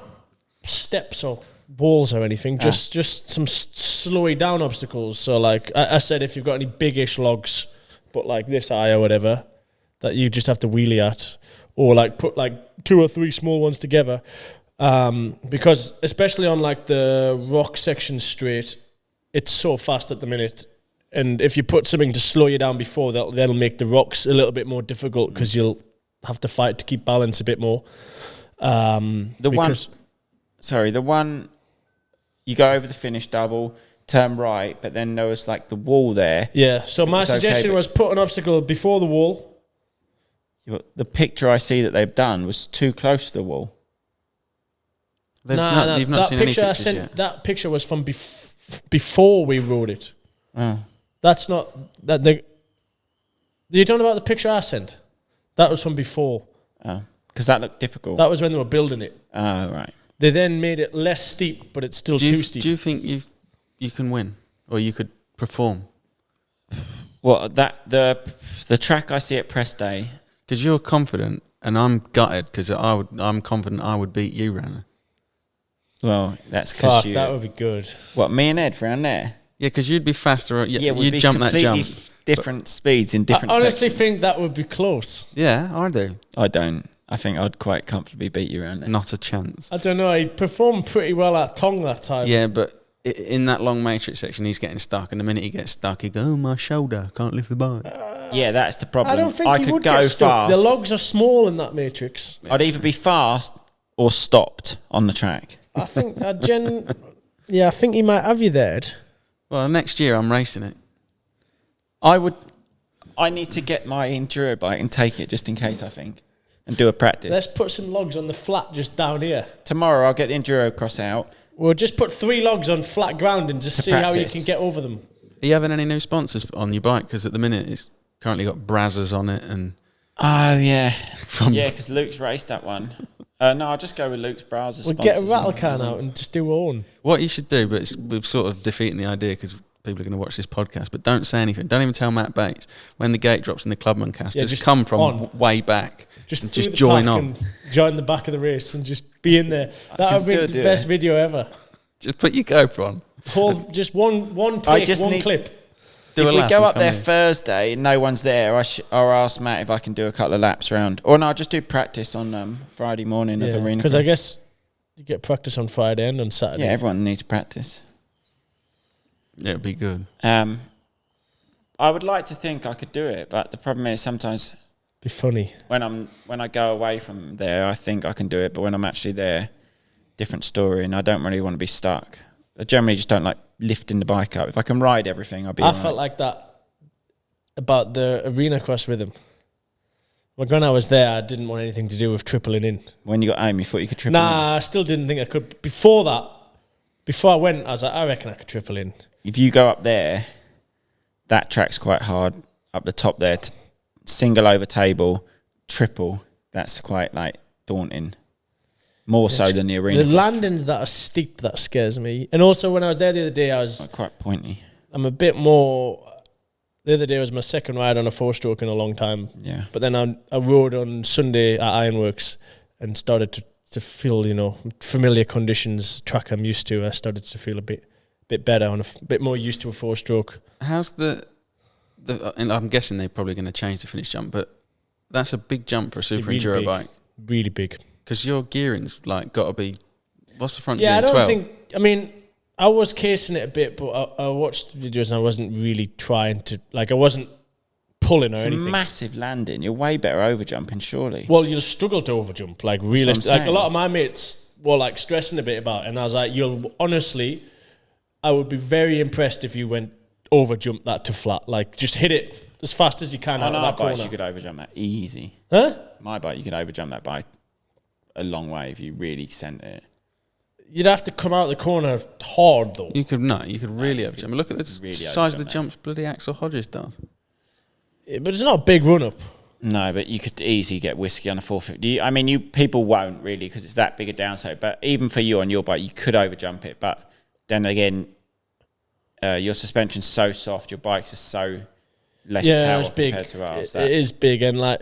steps or walls or anything, just some slowy down obstacles. So like I said, if you've got any big-ish logs, but like this eye or whatever, that you just have to wheelie at, or like put like 2 or 3 small ones together, because especially on like the rock section straight, it's so fast at the minute, and if you put something to slow you down before, that'll make the rocks a little bit more difficult because you'll have to fight to keep balance a bit more. The one you go over the finish double, turn right, but then there was like the wall there. Yeah, so my suggestion was put an obstacle before the wall. The picture I see that they've done was too close to the wall. You've not seen any pictures yet. That picture was from before we rode it. Oh. That's not... You're talking about the picture I sent? That was from before. Oh, because that looked difficult. That was when they were building it. Oh, right. They then made it less steep, but it's still too steep. Do you think you can win? Or you could perform? Well, the track I see at press day... Because you're confident, and I'm gutted because I'm confident I would beat you, Rana. Well, that's because you... that would be good. What, me and Ed round there? Yeah, because you'd be faster. Yeah, you'd jump that jump. Different speeds in different sections. I honestly think that would be close. Yeah, I do. I don't. I think I'd quite comfortably beat you around there. Not a chance. I don't know. He performed pretty well at Tong that time. Yeah, but in that long matrix section, he's getting stuck. And the minute he gets stuck, he goes, "Oh, my shoulder, can't lift the bike." Yeah, that's the problem. I don't think I he could would go get stuck. fast. The logs are small in that matrix. I'd either be fast or stopped on the track. I think I think he might have you there, Ed. Well, next year I'm racing it. I need to get my enduro bike and take it just in case, I think, and do a practice. Let's put some logs on the flat just down here. Tomorrow I'll get the enduro cross out. We'll just put 3 logs on flat ground and just see how you can get over them. Are you having any new sponsors on your bike? Because at the minute it's currently got Brazzers on it and... Oh, yeah. Because Luke's raced that one. No, I'll just go with Luke's Brazzers. We'll get a rattle can out and just do our own. What you should do, but we're sort of defeating the idea because people are going to watch this podcast, but don't say anything. Don't even tell Matt Bates. When the gate drops in the Clubman cast, just come from way back. Just join on. And join the back of the race and just be in there. That would be the best video ever. Just put your GoPro on. Just one take, one clip. If we go up there Thursday and no one's there, I'll ask Matt if I can do a couple of laps around. Or no, I'll just do practice on Friday morning of arena. Because I guess you get practice on Friday and on Saturday. Yeah, everyone needs practice. Yeah, it'd be good. I would like to think I could do it, but the problem is sometimes... Be funny. When I go away from there, I think I can do it, but when I'm actually there, different story, and I don't really want to be stuck. I generally just don't like lifting the bike up. If I can ride everything, I'll be all right. Felt like that about the arena cross rhythm. When I was there, I didn't want anything to do with tripling in. When you got home, you thought you could triple in? Nah, I still didn't think I could. Before I went, I was like, I reckon I could triple in. If you go up there, that track's quite hard. Up the top there, single over table, triple, that's quite like daunting. More so than the arena. The landings that are steep, that scares me. And also when I was there the other day, I was... Quite pointy. I'm a bit more... The other day was my second ride on a 4-stroke in a long time. Yeah. But then I rode on Sunday at Ironworks and started to feel, familiar conditions, track I'm used to. I started to feel a bit better, and a bit more used to a 4-stroke. How's and I'm guessing they're probably going to change the finish jump, but that's a big jump for a super enduro bike. Really big. Because your gearing's got to be... What's the front gearing? Yeah, I don't 12? think... I was casing it a bit, but I watched videos and I wasn't really trying to... I wasn't pulling or anything. It's a massive landing. You're way better over jumping, surely. Well, you'll struggle to overjump. A lot of my mates were stressing a bit about it, and I was like, honestly, I would be very impressed if you went overjump that to flat. Just hit it as fast as you can out On of our that bikes, corner. you could overjump that easy. Huh? My bike, you could overjump that by a long way if you really sent it. You'd have to come out of the corner hard, though. You could really overjump. Look at the really size of the overjump, jumps bloody Axel Hodges does. Yeah, but it's not a big run-up. No, but you could easily get whiskey on a 450. I mean, people won't really because it's that big a downside. But even for you on your bike, you could overjump it. But then again, your suspension's so soft, your bikes are so less power it's big. compared to ours. It is big, and like,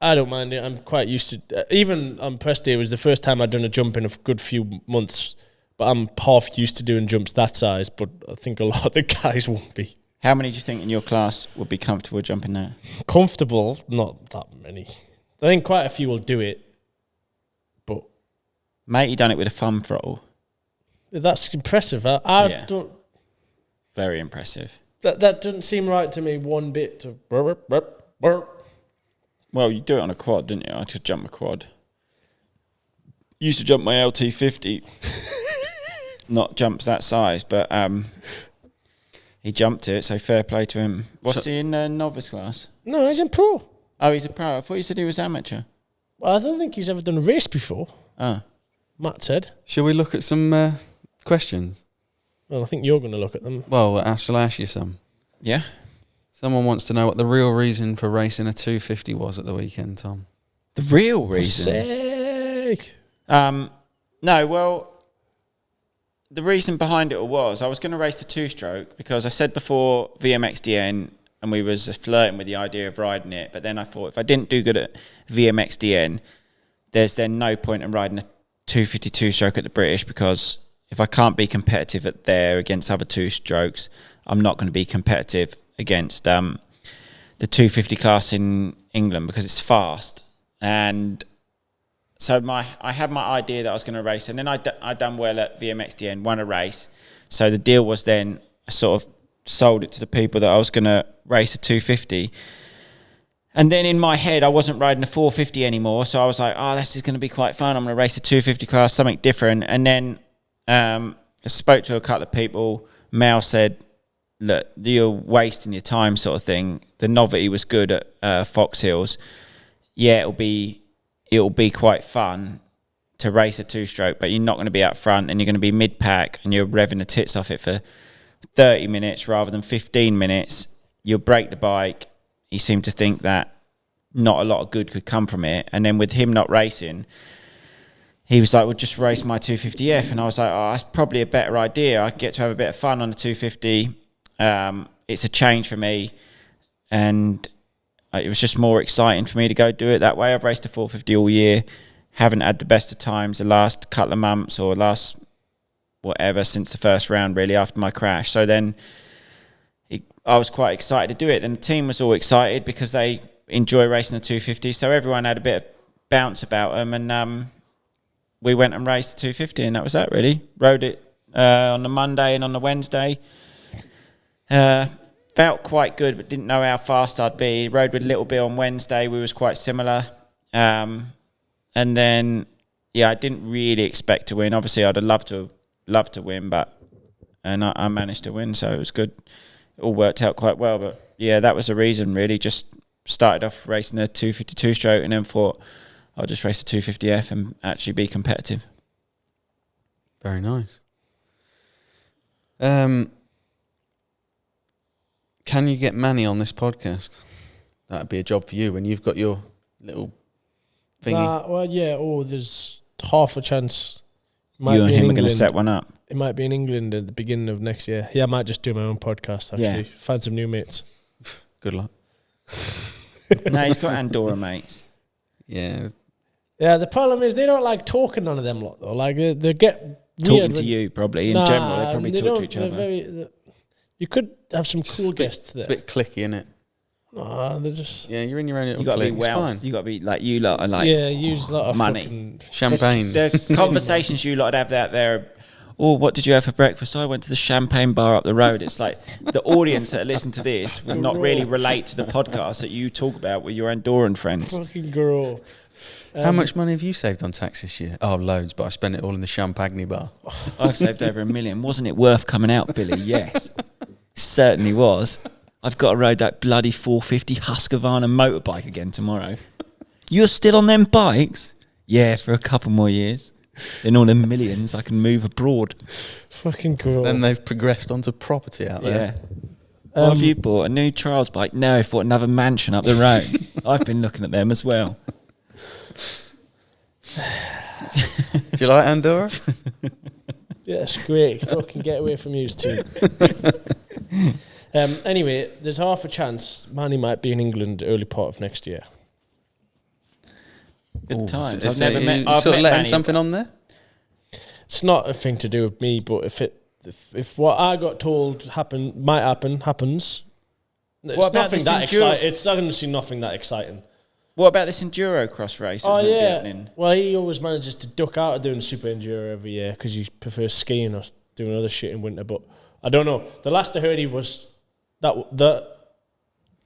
I don't mind it. I'm quite used to. Even on press day, it was the first time I'd done a jump in a good few months. But I'm half used to doing jumps that size. But I think a lot of the guys won't be. How many do you think in your class would be comfortable jumping there? Comfortable, not that many. I think quite a few will do it, but Matey done it with a thumb throttle. that's impressive. I Yeah. don't. Very impressive. That doesn't seem right to me one bit. To burp, burp, burp. Well, you do it on a quad, didn't you? I could jump a quad. Used to jump my LT50. Not jumps that size, but he jumped it, so fair play to him. What's he in novice class? No, he's in pro. Oh, he's a pro. I thought you said he was amateur. Well, I don't think he's ever done a race before. Oh. Matt said. Shall we look at some questions? Well, I think you're going to look at them. Well, shall I ask you some? Yeah? Someone wants to know what the real reason for racing a 250 was at the weekend, Tom. The real reason? Sick. No, well, the reason behind it all was I was going to race the two-stroke because I said before Vmx-dn and we was flirting with the idea of riding it, but then I thought if I didn't do good at Vmx-dn, there's then no point in riding a 250 two-stroke at the British because if I can't be competitive at there against other two-strokes, I'm not going to be competitive against the 250 class in England because it's fast. And so I had my idea that I was going to race, and then I done well at Vmx-dn, won a race. So the deal was then I sort of sold it to the people that I was going to race a 250. And then in my head, I wasn't riding a 450 anymore. So I was like, oh, this is going to be quite fun. I'm going to race a 250 class, something different. And then I spoke to a couple of people. Mel said, look, you're wasting your time sort of thing. The novelty was good at Fox Hills. Yeah, it'll be quite fun to race a two-stroke, but you're not going to be out front and you're going to be mid-pack and you're revving the tits off it for 30 minutes rather than 15 minutes. You'll break the bike. He seemed to think that not a lot of good could come from it. And then with him not racing, he was like, well, just race my 250F. And I was like, oh, that's probably a better idea. I get to have a bit of fun on the 250. It's a change for me. And it was just more exciting for me to go do it that way. I've raced a 450 all year. Haven't had the best of times the last couple of months or last whatever since the first round, really, after my crash. So then I was quite excited to do it. Then the team was all excited because they enjoy racing the 250. So everyone had a bit of bounce about them. And we went and raced the 250 and that was that, really. Rode it on the Monday and on the Wednesday. Felt quite good, but didn't know how fast I'd be. Rode with Little Bill on Wednesday. We was quite similar. And then, I didn't really expect to win. Obviously, I'd have loved to win, and I managed to win, so it was good. It all worked out quite well. But, that was the reason, really. Just started off racing a 252 stroke and then thought I'll just race a 250F and actually be competitive. Very nice. Can you get Manny on this podcast? That'd be a job for you when you've got your little thingy. There's half a chance. You and him are going to set one up. It might be in England at the beginning of next year. Yeah, I might just do my own podcast, actually. Yeah. Find some new mates. Good luck. No, he's got Andorra mates. Yeah. Yeah, the problem is they don't like talking, none of them lot, though. Like, they get Talking weird to you, probably. In general, they probably talk to each other. You could have some cool guests there. It's a bit clicky, isn't it? They're just... Yeah, you're in your own little You got to be clique. It's wealth. fine. You got to be like you lot are like use a lot of money. fucking... Champagne. The conversations you lot have out there. Oh, what did you have for breakfast? I went to the champagne bar up the road. It's like the audience that listen to this will not really relate to the podcast that you talk about with your Andorran friends. Fucking girl. How much money have you saved on tax this year? Oh, loads, but I spent it all in the champagne bar. I've saved over $1 million. Wasn't it worth coming out, Billy? Yes. Certainly was. I've got to ride that bloody 450 Husqvarna motorbike again tomorrow. You're still on them bikes? Yeah, for a couple more years. Then all the millions, I can move abroad. Fucking cool. Then they've progressed onto property out there. Yeah. What have you bought? A new trials bike? No, I've bought another mansion up the road. I've been looking at them as well. Do you like Andorra? Yes, great. Fucking get away from you too. Anyway, there's half a chance Manny might be in England early part of next year. Good times. I've I've never met. I've sort of met letting Manny, something on there. It's not a thing to do with me, but if what I got told happens. It's What about nothing this that enduro- exciting. It's honestly nothing that exciting. What about this enduro cross race? Oh that's gonna be yeah. happening? Well, he always manages to duck out of doing super enduro every year because he prefers skiing or doing other shit in winter. But I don't know. The last I heard, he was that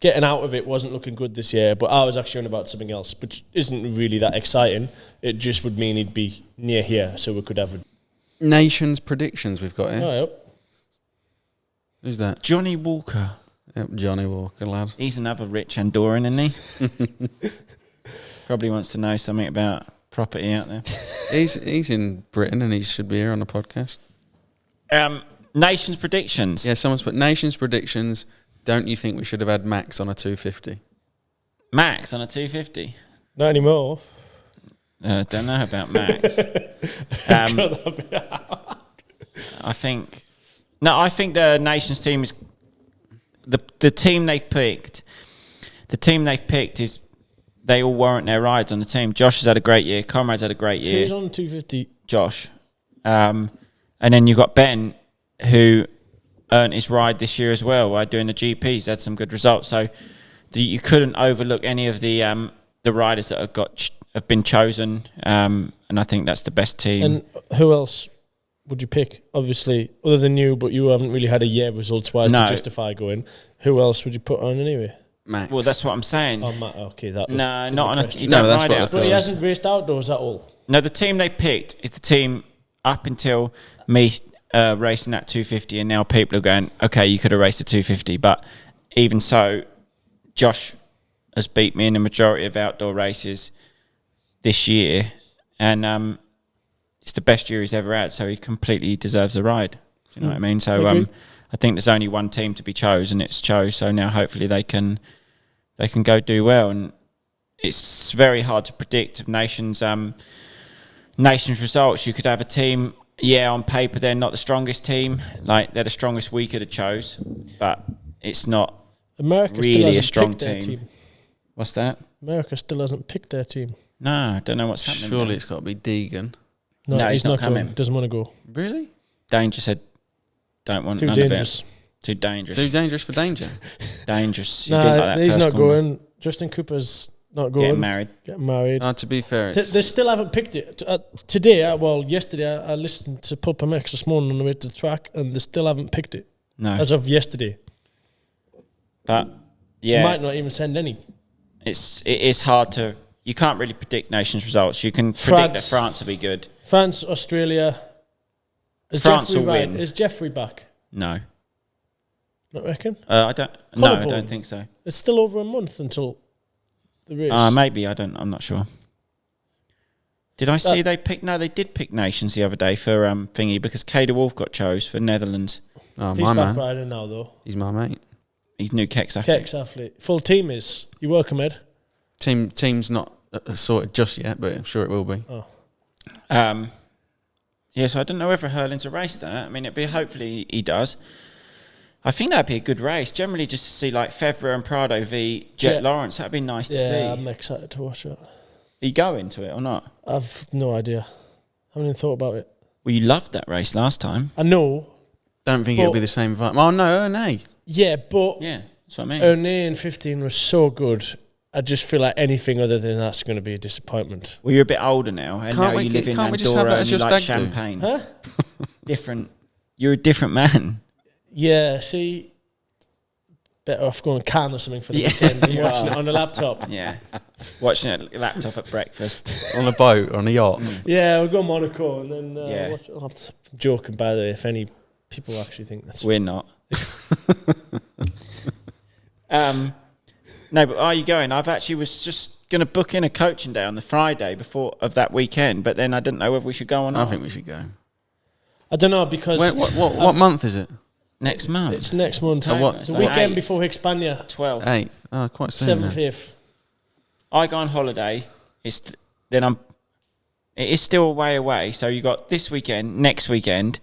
getting out of it wasn't looking good this year. But I was actually on about something else, which isn't really that exciting. It just would mean he'd be near here, so we could have a Nations predictions we've got here. Oh, yep. Who's that? Johnny Walker. Yep, Johnny Walker, lad. He's another rich Andorran, isn't he? Probably wants to know something about property out there. He's in Britain and he should be here on the podcast. Nations predictions. Yeah, someone's put Nations predictions. Don't you think we should have had Max on a 250? Max on a 250. Not anymore. Don't know about Max. I think the Nations team is the team they've picked. The team they've picked is they all warrant their rides on the team. Josh has had a great year. Conrad's had a great year. Who's on 250? Josh, and then you've got Ben, who earned his ride this year as well by doing the GPs. He's had some good results, so you couldn't overlook any of the riders that have been chosen, and I think that's the best team. And who else would you pick? Obviously, other than you, but you haven't really had a year results-wise to justify going. Who else would you put on anyway? Max. Well, that's what I'm saying. Oh, Matt, okay, that was No, in not the on a. question. You No, don't that's ride what out. But he hasn't raced outdoors at all. No, the team they picked is the team up until me racing that 250, and now people are going, okay, you could have raced a 250, but even so, Josh has beat me in the majority of outdoor races this year, and it's the best year he's ever had, so he completely deserves the ride. Do you know what I mean? So I think there's only one team to be chosen, and it's Chose. So now hopefully they can go do well, and it's very hard to predict nations results. You could have a team, on paper they're not the strongest team, like they're the strongest we could have chose, but it's not America really still a hasn't strong picked their team. What's that? America still hasn't picked their team. No, I don't know what's happening. Surely there. it's got to be Deegan. No, he's not coming. Going. Doesn't want to go. Really? Danger said, don't want Too none dangerous. of it. Too dangerous. Too dangerous for danger. Dangerous. You didn't like that he's first not corner. going. Justin Cooper's not going. Getting married. To be fair, They still haven't picked it. Yesterday I listened to Pulp MX this morning on the way to the track, and they still haven't picked it. No. As of yesterday. But, yeah. Might not even send any. It is hard to... You can't really predict nations results. You can predict that France will be good. France, Australia. France will win. Is Jeffrey back? No. Not reckon? I don't think so. It's still over a month until the race. Maybe, I'm not sure. Did I see they picked... No, they did pick nations the other day for thingy, because Kay de Wolf got chose for Netherlands. Oh, He's my back man. riding now, though. He's my mate. He's new Kex athlete. Kex athlete. Full team is. You're welcome, Ed. Team's not sorted just yet, but I'm sure it will be. Oh. So I don't know whether Hurling's a race that. I mean, hopefully he does. I think that'd be a good race. Generally, just to see like Fevre and Prado v Jet Lawrence, that'd be nice to see. Yeah, I'm excited to watch it. Are you going to it or not? I've no idea. Haven't even thought about it. Well, you loved that race last time. I know. Don't think it'll be the same vibe. Oh no, no. Yeah, but Yeah, that's what I mean. Ernée in 15 was so good. I just feel like anything other than that's going to be a disappointment. Well, you're a bit older now, and now you live in can't we just have Andorra that and as you your like stag do? champagne. Huh? Different. You're a different man. Yeah, see, better off going Cannes or something for the Yeah, weekend and you watching are. it on the laptop. Yeah. Watching a laptop at breakfast. On a boat, on a yacht. Yeah, we'll go Monaco and then Yeah. watch it. I'm joking, by the way, if any people actually think that's... We're not. No, but are you going? I've actually was just going to book in a coaching day on the Friday before of that weekend, but then I didn't know whether we should go or not. I think we should go. I don't know because What month is it? Next month. it's next month. what? It's the weekend before Hispania. 12th. 8th. Oh, quite soon. 7th, then. 5th. I go on holiday. It is still a way away. So you got this weekend, next weekend.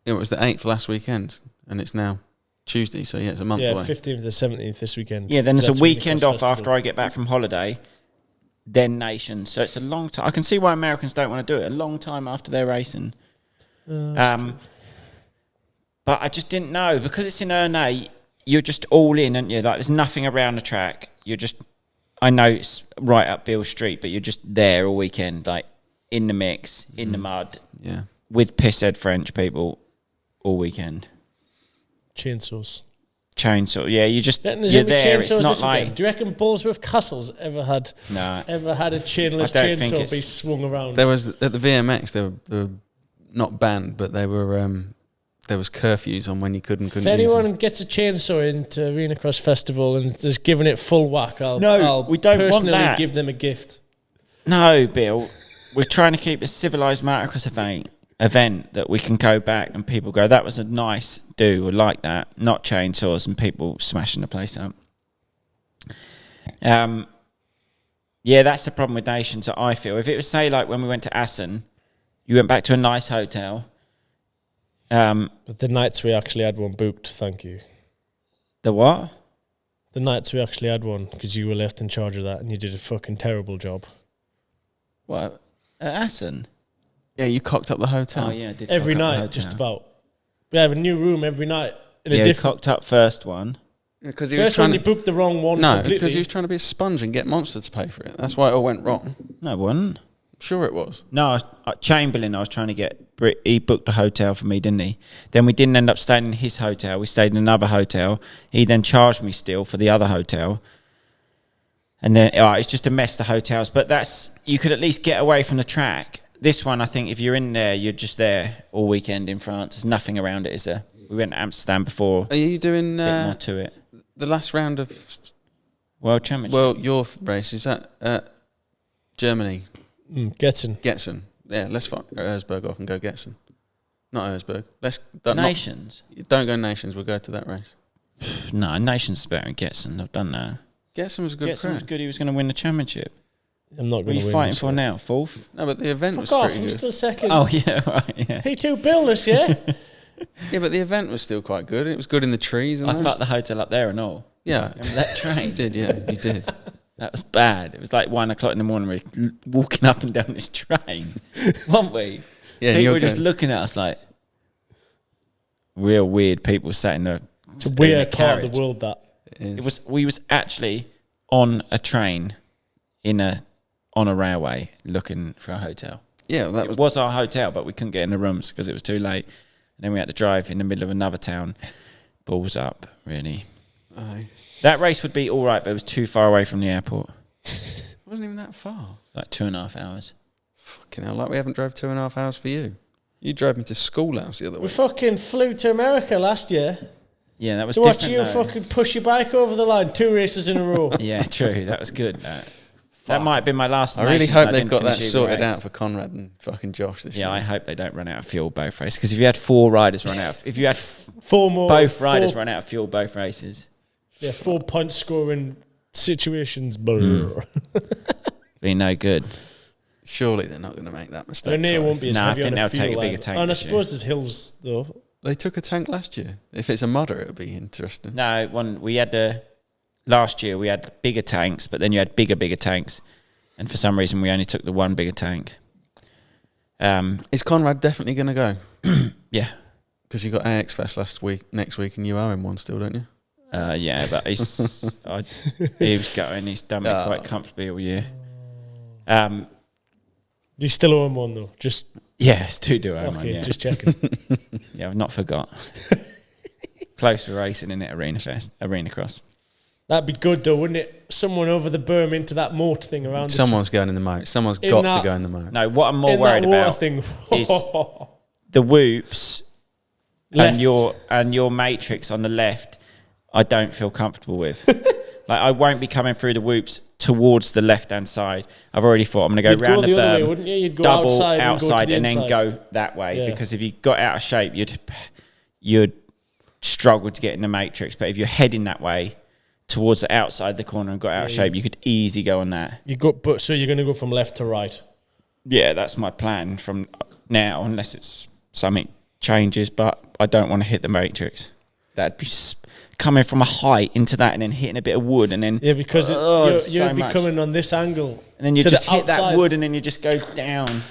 It was the 8th last weekend, and it's now Tuesday, so yeah, it's a month Yeah, away. 15th to 17th this weekend. Yeah, then there's That's a weekend Vmx off Festival. after I get back from holiday. Then Nations. So it's a long time. I can see why Americans don't want to do it. A long time after they're racing. But I just didn't know. Because it's in Ernay, you're just all in, aren't you? Like, there's nothing around the track. You're just... I know it's right up Beale Street, but you're just there all weekend, like, in the mix, in the mud, Yeah. with pisshead French people all weekend. Chainsaws. Chainsaw. Yeah, you're There's you're gonna be there. It's chainsaws not this weekend. like... Do you reckon Bullsworth Castle's ever had No. a chainless I don't think chainsaw it's- be swung around? There was, at the VMX, they were not banned, but they were, there was curfews on when you couldn't If use them. anyone gets a chainsaw into Arena Cross Festival and is giving it full whack, I'll we don't want personally that. give them a gift. No, Bill. We're trying to keep a civilised motocross event that we can go back and people go, that was a nice do, or like that. Not chainsaws and people smashing the place up. Yeah, that's the problem with Nations that I feel. If it was, say, like when we went to Assen, you went back to a nice hotel. But the nights we actually had one booked, thank you. The what? The nights we actually had one, because you were left in charge of that and you did a fucking terrible job. What? At Assen? Yeah, you cocked up the hotel. Oh, yeah, I did. Every cock up the night, hotel. just about. We have a new room every night. In Yeah, a we different. cocked up first one. Because he was First one, trying you booked the wrong one No, completely. because he was trying to be a sponge and get Monster to pay for it. That's why it all went wrong. No, it wasn't. Sure it was. No, Chamberlain, I was trying to get... He booked a hotel for me, didn't he? Then we didn't end up staying in his hotel. We stayed in another hotel. He then charged me still for the other hotel. And then it's just a mess, the hotels. But that's... You could at least get away from the track. This one, I think, if you're in there, you're just there all weekend in France. There's nothing around it, is there? We went to Amsterdam before. Are you doing A bit more to it. the last round of World Championship. your race? Is that Germany? Getson. Getson. Yeah, let's fuck Erzberg off and go Getson. Not Erzberg. Let's Nations? Don't go Nations. We'll go to that race. No, Nations is better than Getson. I've done that. Getson was a good. Getson was crack. good. He was going to win the championship. I'm not What are going to you win. fighting this for one. now? Fourth? No, but the event was Fuck off, pretty I'm good. still second. Oh, yeah, right, yeah. P2 Bill this year. Yeah, but the event was still quite good. It was good in the trees. And I those. fucked the hotel up there and all. Yeah, Remember that train? you did. Yeah, you did. That was bad. It was like 1 o'clock in the morning. We were walking up and down this train, weren't we? Yeah, people you were just going- looking at us like real weird people sat in the It's a in a weird part of carriage. the world, that. We was actually on a train on a railway looking for a hotel. Yeah, that It was our hotel, but we couldn't get in the rooms because it was too late. And then we had to drive in the middle of another town. Balls up, really. Aye. That race would be all right, but it was too far away from the airport. It wasn't even that far. Like 2.5 hours. Fucking hell, like we haven't drove 2.5 hours for you. You drove me to schoolhouse the other We week. fucking flew to America last year Yeah, that was to watch different. you though. fucking push your bike over the line 2 races in a row. Yeah, true. That was good. That might have been my last. I really Nations hope I they've didn't got that finish either sorted race. out for Conrad and fucking Josh this Yeah, year. I hope they don't run out of fuel both races. Because if you had 4 riders run out, if you had 4 more. both riders four, run out of fuel both races, Yeah, 4 point scoring situations. Brr. be no good. Surely they're not going to make that mistake. René won't twice. be as Nah, I heavy think on they'll the take a fuel bigger either. tank And I this year. suppose there's hills, though. They took a tank last year. If it's a modder, it'll be interesting. No, we had last year we had bigger tanks, but then you had bigger tanks, and for some reason we only took the one bigger tank. Is Conrad definitely going to go? Yeah, Because you got AX Fest next week, and you owe him one still, don't you? yeah, but he was going. He's done me quite comfortably all year. You still owe him one, though. Just, Yes, do own one. okay, Yeah, just checking. yeah, I've not forgot. Close to racing in it, Arena Cross. That'd be good, though, wouldn't it? Someone over the berm into that moat thing around Someone's going in the moat. Someone's In got that- to go in the moat. No, what I'm more in worried that water about thing. is the whoops Left. and your matrix on the left. I don't feel comfortable with. Like, I won't be coming through the whoops towards the left-hand side. I've already thought I'm going to go You'd round go the the other berm, way, wouldn't you? You'd go double outside and then inside. go that way. Yeah. Because if you got out of shape, you'd struggle to get in the matrix. But if you're heading that way towards the outside of the corner and got out of shape, you could easily go on that. So you're going to go from left to right. Yeah, that's my plan from now, unless it's something changes. But I don't want to hit the matrix. That'd be coming from a height into that and then hitting a bit of wood and then... Yeah, because you'd be coming on this angle. And then you just hit outside. that wood and then you just go down.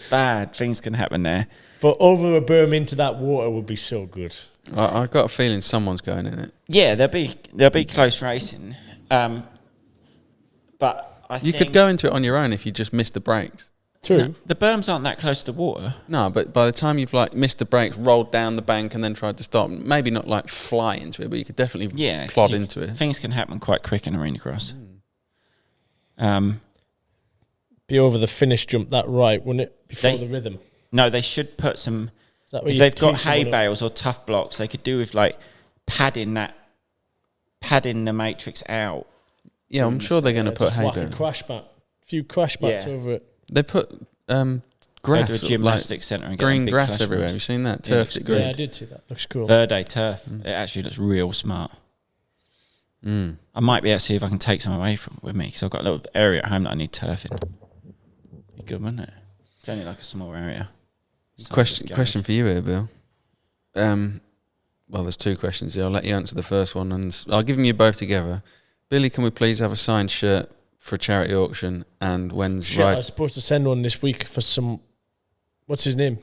Bad things can happen there. But over a berm into that water would be so good. I got a feeling someone's going in it. Yeah, there'll be close racing. But I think... You could go into it on your own if you just missed the brakes. True. No, the berms aren't that close to the water. No, but by the time you've like missed the brakes, rolled down the bank and then tried to stop, maybe not like fly into it, but you could definitely plod into it. Things can happen quite quick in arena cross. Be over the finish jump that right, wouldn't it? Before the rhythm. No, they should put some... That way If you they've got tee hay someone up. bales or tough blocks, they could do with like padding the matrix out. Yeah, I'm sure they're going to put Just hay whack a bales. crash mat. A few crash mats Yeah. over it. They put Go grass, to a gymnastics centre and get green them big grass flash everywhere. balls. Have you seen that? Yeah, Turfed it's it green. Yeah, I did see that. Looks cool. Verde turf. It actually looks real smart. I might be able to see if I can take some away with me because I've got a little area at home that I need turfing. Be good, wouldn't it? It's only like a small area. Question for you here, Bill. Well, there's two questions here. I'll let you answer the first one, and I'll give them you both together. Billy, can we please have a signed shirt for a charity auction? And when's Shit, I right? was supposed to send one this week for some... What's his name?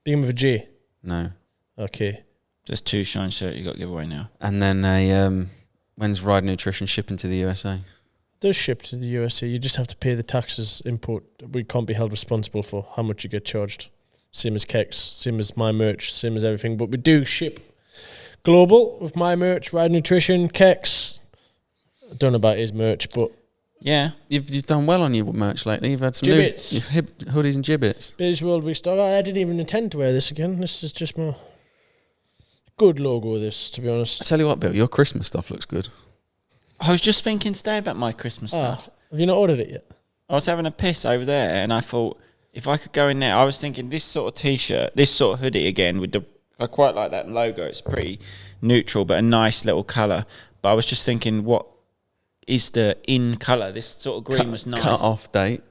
Begin with a J. No. Okay. There's 2 shine shirts you got to give away now. And then when's Ride Nutrition shipping to the USA? It does ship to the USA. You just have to pay the taxes import. We can't be held responsible for how much you get charged. Same as Kex, same as my merch, same as everything. But we do ship global with my merch, Ride Nutrition, Kex. I don't know about his merch, but... Yeah. You've done well on your merch lately. You've had some Gibbets. new hoodies and gibbets. Biz World Restock. I didn't even intend to wear this again. This is just my good logo, this, to be I honest. tell you what, Bill, your Christmas stuff looks good. I was just thinking today about my Christmas stuff. Have you not ordered it yet? I was having a piss over there and I thought if I could go in there, I was thinking this sort of t-shirt, this sort of hoodie again with the... I quite like that logo. It's pretty neutral but a nice little colour. But I was just thinking what is the in colour? This sort of green was nice. Cut off date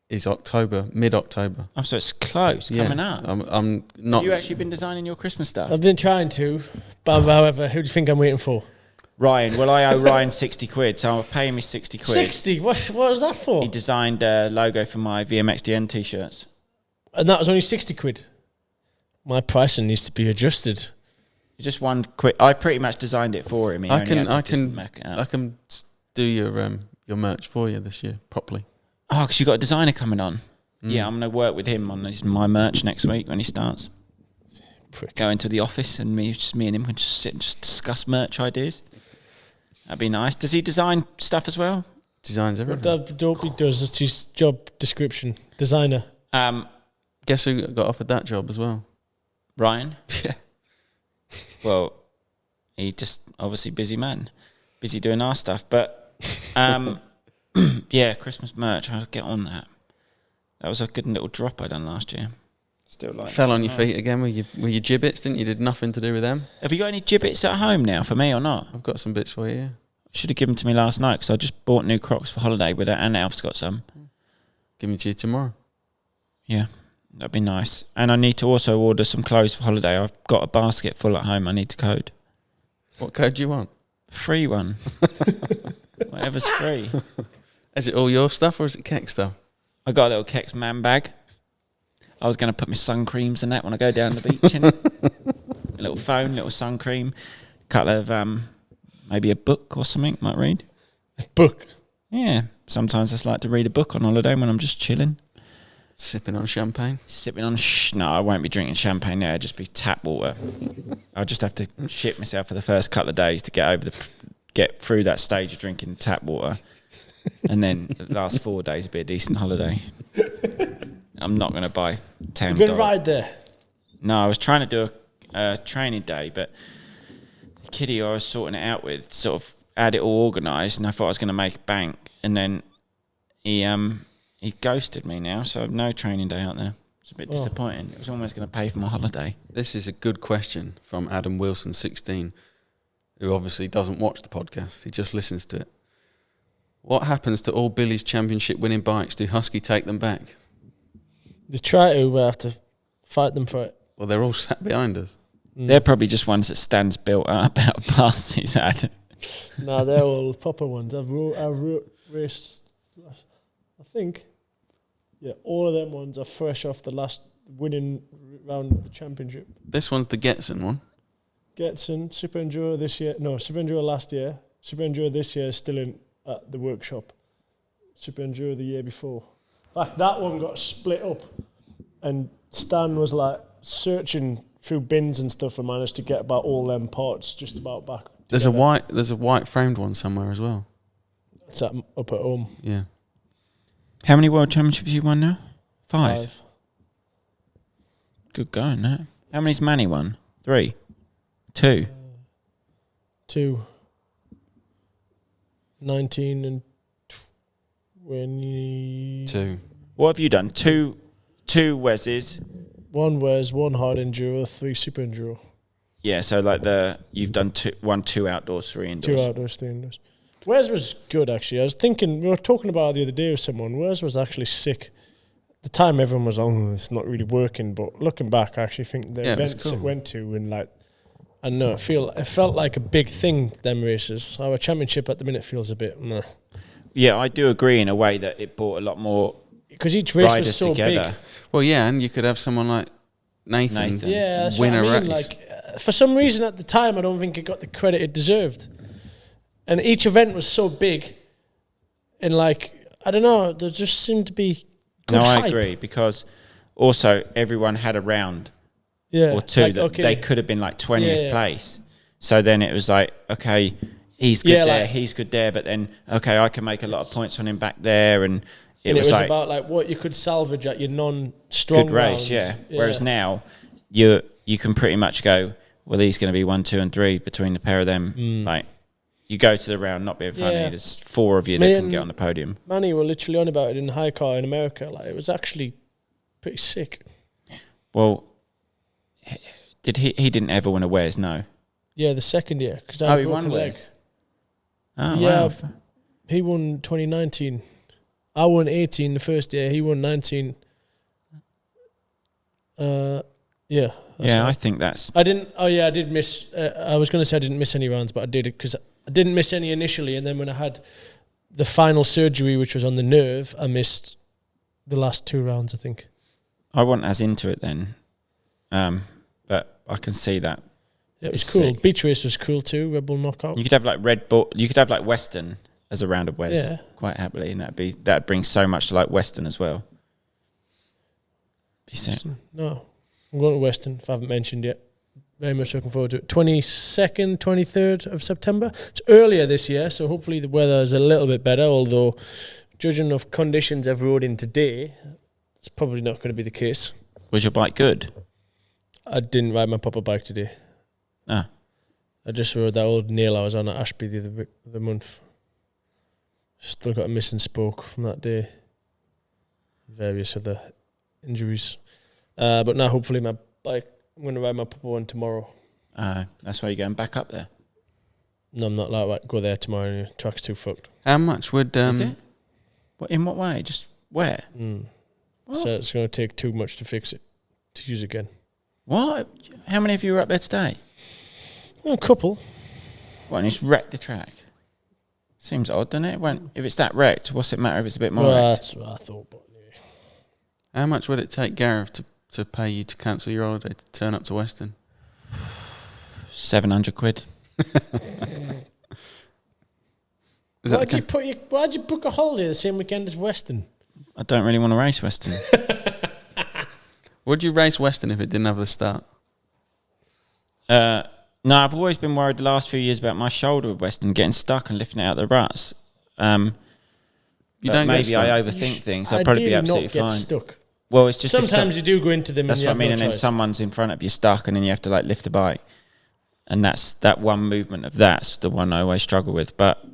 is October, mid-October. Oh, so it's close, coming up. I'm not... Have you actually been designing your Christmas stuff? I've been trying to, but however, who do you think I'm waiting for? Ryan. Well, I owe Ryan 60 quid, so I'm paying me 60 quid. 60? What was that for? He designed a logo for my Vmx-dn t-shirts. And that was only 60 quid. My pricing needs to be adjusted. Just one quick... I pretty much designed it for him. He I only had to just can make it up. I can do your merch for you this year properly. Oh, because you got a designer coming on. Yeah, I'm going to work with him on my merch next week when he starts. Go into the office and me and him can just sit and just discuss merch ideas. That'd be nice. Does he design stuff as well? Designs everything. What Dopey does, that's his job description. Designer. Guess who got offered that job as well? Ryan? Yeah. Well, he just obviously busy man. Busy doing our stuff. But yeah, Christmas merch, I'll get on that. That was a good little drop I done last year. Still like Fell on your feet again with your gibbets, didn't you? Did nothing to do with them. Have you got any gibbets at home now for me or not? I've got some bits for you. Should have given them to me last night because I just bought new Crocs for holiday with it and Alf's got some. Give me to you tomorrow. Yeah, that'd be nice. And I need to also order some clothes for holiday. I've got a basket full at home I need to code. What code do you want? Free one. Whatever's free. Is it all your stuff or is it Keck stuff? I got a little Kex man bag. I was going to put my sun creams in that when I go down the beach. In it. A little phone, little sun cream, couple of maybe a book or something might read. A book? Yeah, sometimes I just like to read a book on holiday when I'm just chilling. Sipping on champagne? Sipping on... No, I won't be drinking champagne there. It'll just be tap water. I'll just have to shit myself for the first couple of days to get through that stage of drinking tap water. And then the last 4 days will be a decent holiday. I'm not going to buy $10. You're going to ride there? No, I was trying to do a training day, but the kiddie I was sorting it out with sort of had it all organised, and I thought I was going to make bank, and then he ghosted me now, so I have no training day out there. It's a bit disappointing. It was almost going to pay for my holiday. This is a good question from Adam Wilson, 16, who obviously doesn't watch the podcast. He just listens to it. What happens to all Billy's championship winning bikes? Do Husky take them back? They try to, but have to fight them for it. Well, they're all sat behind us. They're probably just ones that Stan's built up out of parts he's had. No, they're all proper ones. I've raced, I think, all of them ones are fresh off the last winning round of the championship. This one's the Getson one. Getson, Super Enduro this year. No, Super Enduro last year. Super Enduro this year is still in at the workshop. Super Enduro the year before. In fact, that one got split up, and Stan was like searching through bins and stuff and managed to get about all them parts just about back. There's a white framed one somewhere as well. It's up at home. Yeah. How many world championships you won now? 5. Good going, that. How many's Manny won? 3? 2? 2. 19 and 22. What have you done? 2 Wes's. 1 Wes, 1 hard enduro, 3 super enduro. Yeah, so like you've done 2 outdoors, 3 indoors. 2 outdoors, 3 indoors. Wes was good actually. I was thinking, we were talking about it the other day with someone. Wes was actually sick. At the time everyone was it's not really working, but looking back I actually think the events it went to, and like, I don't know, it felt like a big thing, them races. Our championship at the minute feels a bit meh. Yeah, I do agree in a way that it brought a lot more because each race riders was so together. big. Well, yeah, and you could have someone like Nathan Yeah, that's win what a I mean. race. Like, for some reason at the time, I don't think it got the credit it deserved. And each event was so big, and like, I don't know, there just seemed to be good hype. I agree, because also everyone had a round or 2 like, that they could have been like 20th place. So then it was like, okay, he's good there, he's good there, but then, okay, I can make a lot of points on him back there, and it was like, about like what you could salvage at your non-strong good race, rounds. yeah. Whereas now, you can pretty much go, well, he's going to be 1, 2, and 3 between the pair of them. Like, you go to the round, not being funny. There's 4 of you that can get on the podium. Manny were literally on about it in high car in America. Like, it was actually pretty sick. Well, did he didn't ever win a Wes? No. Yeah, the second year. He won Wes. Oh, yeah, wow. He won 2019. I won 18 the first year. He won 19. Yeah. Yeah, I think that's... I did miss... I was going to say I didn't miss any rounds, but I did, because I didn't miss any initially, and then when I had the final surgery, which was on the nerve, I missed the last 2 rounds, I think. I wasn't as into it then, but I can see that. It was cool. Sick. Beach race was cool too, Red Bull Knockout. You could have like Red Bull... You could have like Western as a round of Wes quite happily, and that'd bring so much to like Western as well. Be sick. No. I'm going to Western, if I haven't mentioned yet. Very much looking forward to it. 22nd, 23rd of September. It's earlier this year, so hopefully the weather is a little bit better, although judging of conditions I've rode in today, it's probably not going to be the case. Was your bike good? I didn't ride my proper bike today. Ah. I just rode that old nail I was on at Ashby the month. Still got a missing spoke from that day. Various other injuries. But now hopefully my bike, I'm going to ride my proper one tomorrow. That's why you're going back up there? No, I'm not like go there tomorrow. The track's too fucked. How much would... Is it? In what way? Just where? So it's going to take too much to fix it, to use again. What? How many of you were up there today? A couple. What, and it's wrecked the track? Seems odd, doesn't it? If it's that wrecked, what's it matter if it's a bit more wrecked? That's what I thought. But yeah. How much would it take Gareth to pay you to cancel your holiday to turn up to Western? 700 quid. Why'd you book a holiday the same weekend as Western? I don't really want to race Western. Would you race Western if it didn't have the start? No, I've always been worried the last few years about my shoulder with Western getting stuck and lifting it out of the ruts. Maybe I overthink things. I'll probably be absolutely fine. Stuck. Well, it's just sometimes you do go into them. That's what I mean. And then someone's in front of you stuck, and then you have to like lift the bike. And that one movement of that's the one I always struggle with. But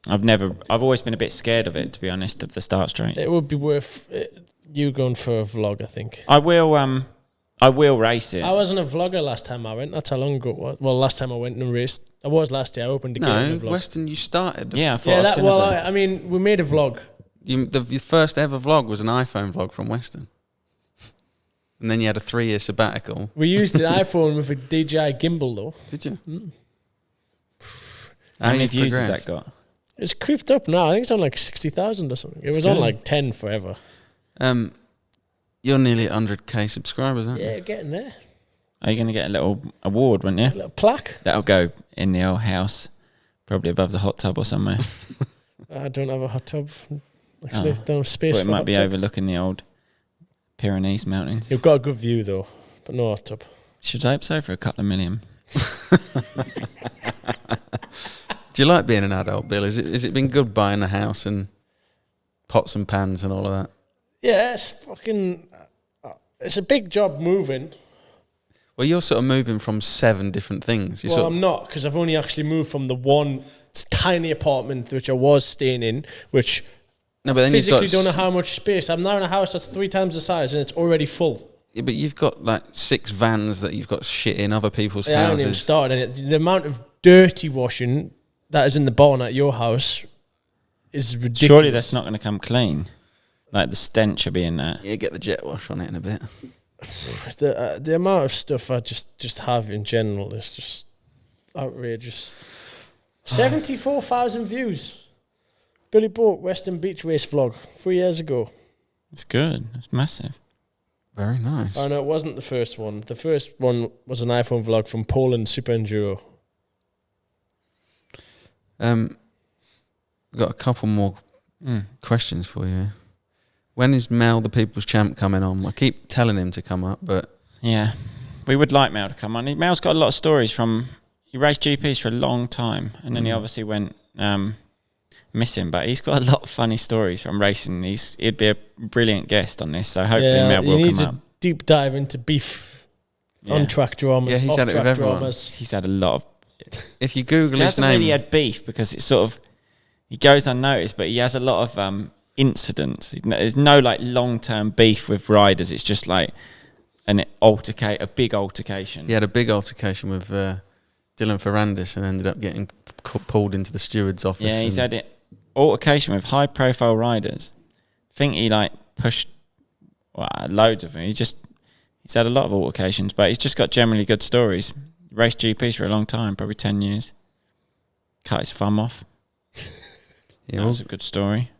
I've always been a bit scared of it, to be honest, of the start straight. It would be worth you going for a vlog, I think. I will race it. I wasn't a vlogger last time I went. That's how long ago it was. Well, last time I went and raced. I was last year. I opened the gate. No, vlog. Western, you started. Yeah, I thought I mean, we made a vlog. The first ever vlog was an iPhone vlog from Western. And then you had a 3-year sabbatical. We used an iPhone with a DJI gimbal, though. Did you? How many views has that got? It's creeped up now. I think it's on like 60,000 or something. It was on like 10 forever. You're nearly at 100k subscribers, aren't you? Yeah, getting there. Are you going to get a little award, wouldn't you? A little plaque. That'll go in the old house, probably above the hot tub or somewhere. I don't have a hot tub. Actually, don't have space But for it a might hot be tub. overlooking the old Pyrenees mountains. You've got a good view, though, but no hot tub. Should hope so for a couple of million. Do you like being an adult, Bill? Has it been good buying a house and pots and pans and all of that? Yeah, it's fucking... it's a big job moving. Well, you're sort of moving from 7 different things. I'm not, because I've only actually moved from the one tiny apartment which I was staying in, which no, but then physically don't know how much space. I'm now in a house that's 3 times the size and it's already full. Yeah, but you've got like 6 vans that you've got shit in other people's I haven't even houses. started it. The amount of dirty washing that is in the barn at your house is ridiculous. Surely that's not going to come clean. Like the stench will be in there. Yeah, get the jet wash on it in a bit. The amount of stuff I just have in general is just outrageous. 74,000 views. Billy Boat Western Beach Race vlog 3 years ago. It's good. It's massive. Very nice. Oh no, it wasn't the first one. The first one was an iPhone vlog from Poland Super Enduro. Got a couple more questions for you. When is Mel the People's Champ coming on? I keep telling him to come up, but... Yeah. We would like Mel to come on. Mel's got a lot of stories from... He raced GPs for a long time, and then he obviously went missing, but he's got a lot of funny stories from racing. He'd be a brilliant guest on this, so hopefully Mel will come up. Deep dive into beef on track dramas, yeah, he's had it with everyone. dramas. He's had a lot of... If you Google he his hasn't name... really had beef because it's sort of... He goes unnoticed, but he has a lot of incidents. There's no like long-term beef with riders. It's just like a big altercation. He had a big altercation with Dylan Ferrandis and ended up getting pulled into the steward's office. Yeah, he's had it altercation with high-profile riders. I think he like pushed loads of them. He's had a lot of altercations, but he's just got generally good stories. He raced GPs for a long time, probably 10 years. Cut his thumb off. Yeah, that was a good story.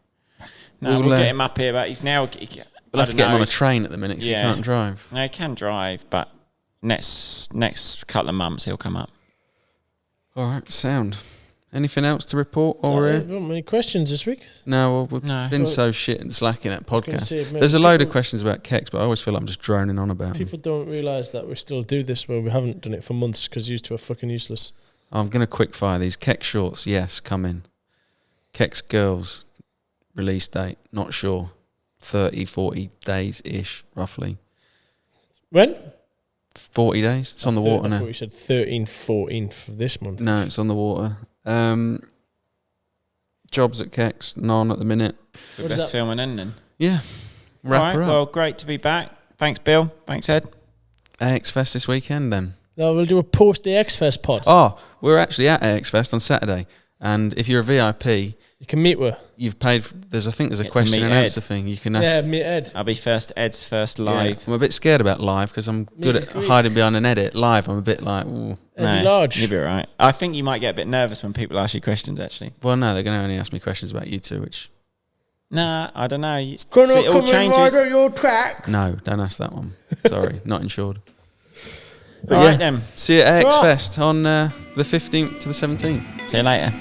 No, we'll get him up here, but he's now... We'll have to get him on a train at the minute because he can't drive. No, he can drive, but next couple of months he'll come up. All right, sound. Anything else to report? Not many questions this week. No, we've been so shit and slacking at podcast. Say, There's a load of questions about Kex, but I always feel like I'm just droning on about People don't realise that we still do this where we haven't done it for months because you two are fucking useless. I'm going to quick fire these. Kex shorts, yes, come in. Kex girls, release date, not sure. 30, 40 days-ish, roughly. When? 40 days. It's on the water now. I thought you said 13th, 14th for this month. No, it's on the water. Jobs at Kex, none at the minute. The best film and ending. Yeah. Wrap her up. Well, great to be back. Thanks, Bill. Thanks, Ed. AX Fest this weekend, then. No, we'll do a post-AX Fest pod. Oh, we're actually at AX Fest on Saturday. And if you're a VIP, you can meet with. You've paid. There's a question and answer thing. You can ask. Yeah, meet Ed. I'll be Ed's first live. Yeah, I'm a bit scared about live because I'm good at hiding behind an edit. Live, I'm a bit like, ooh. Ed's large. You'll be all right. I think you might get a bit nervous when people ask you questions, actually. Well, no, they're going to only ask me questions about you two, which... Nah, I don't know. It all changes. Ride your track. No, don't ask that one. Sorry, not insured. All right, then. See you at AX Fest on the 15th to the 17th. See you later.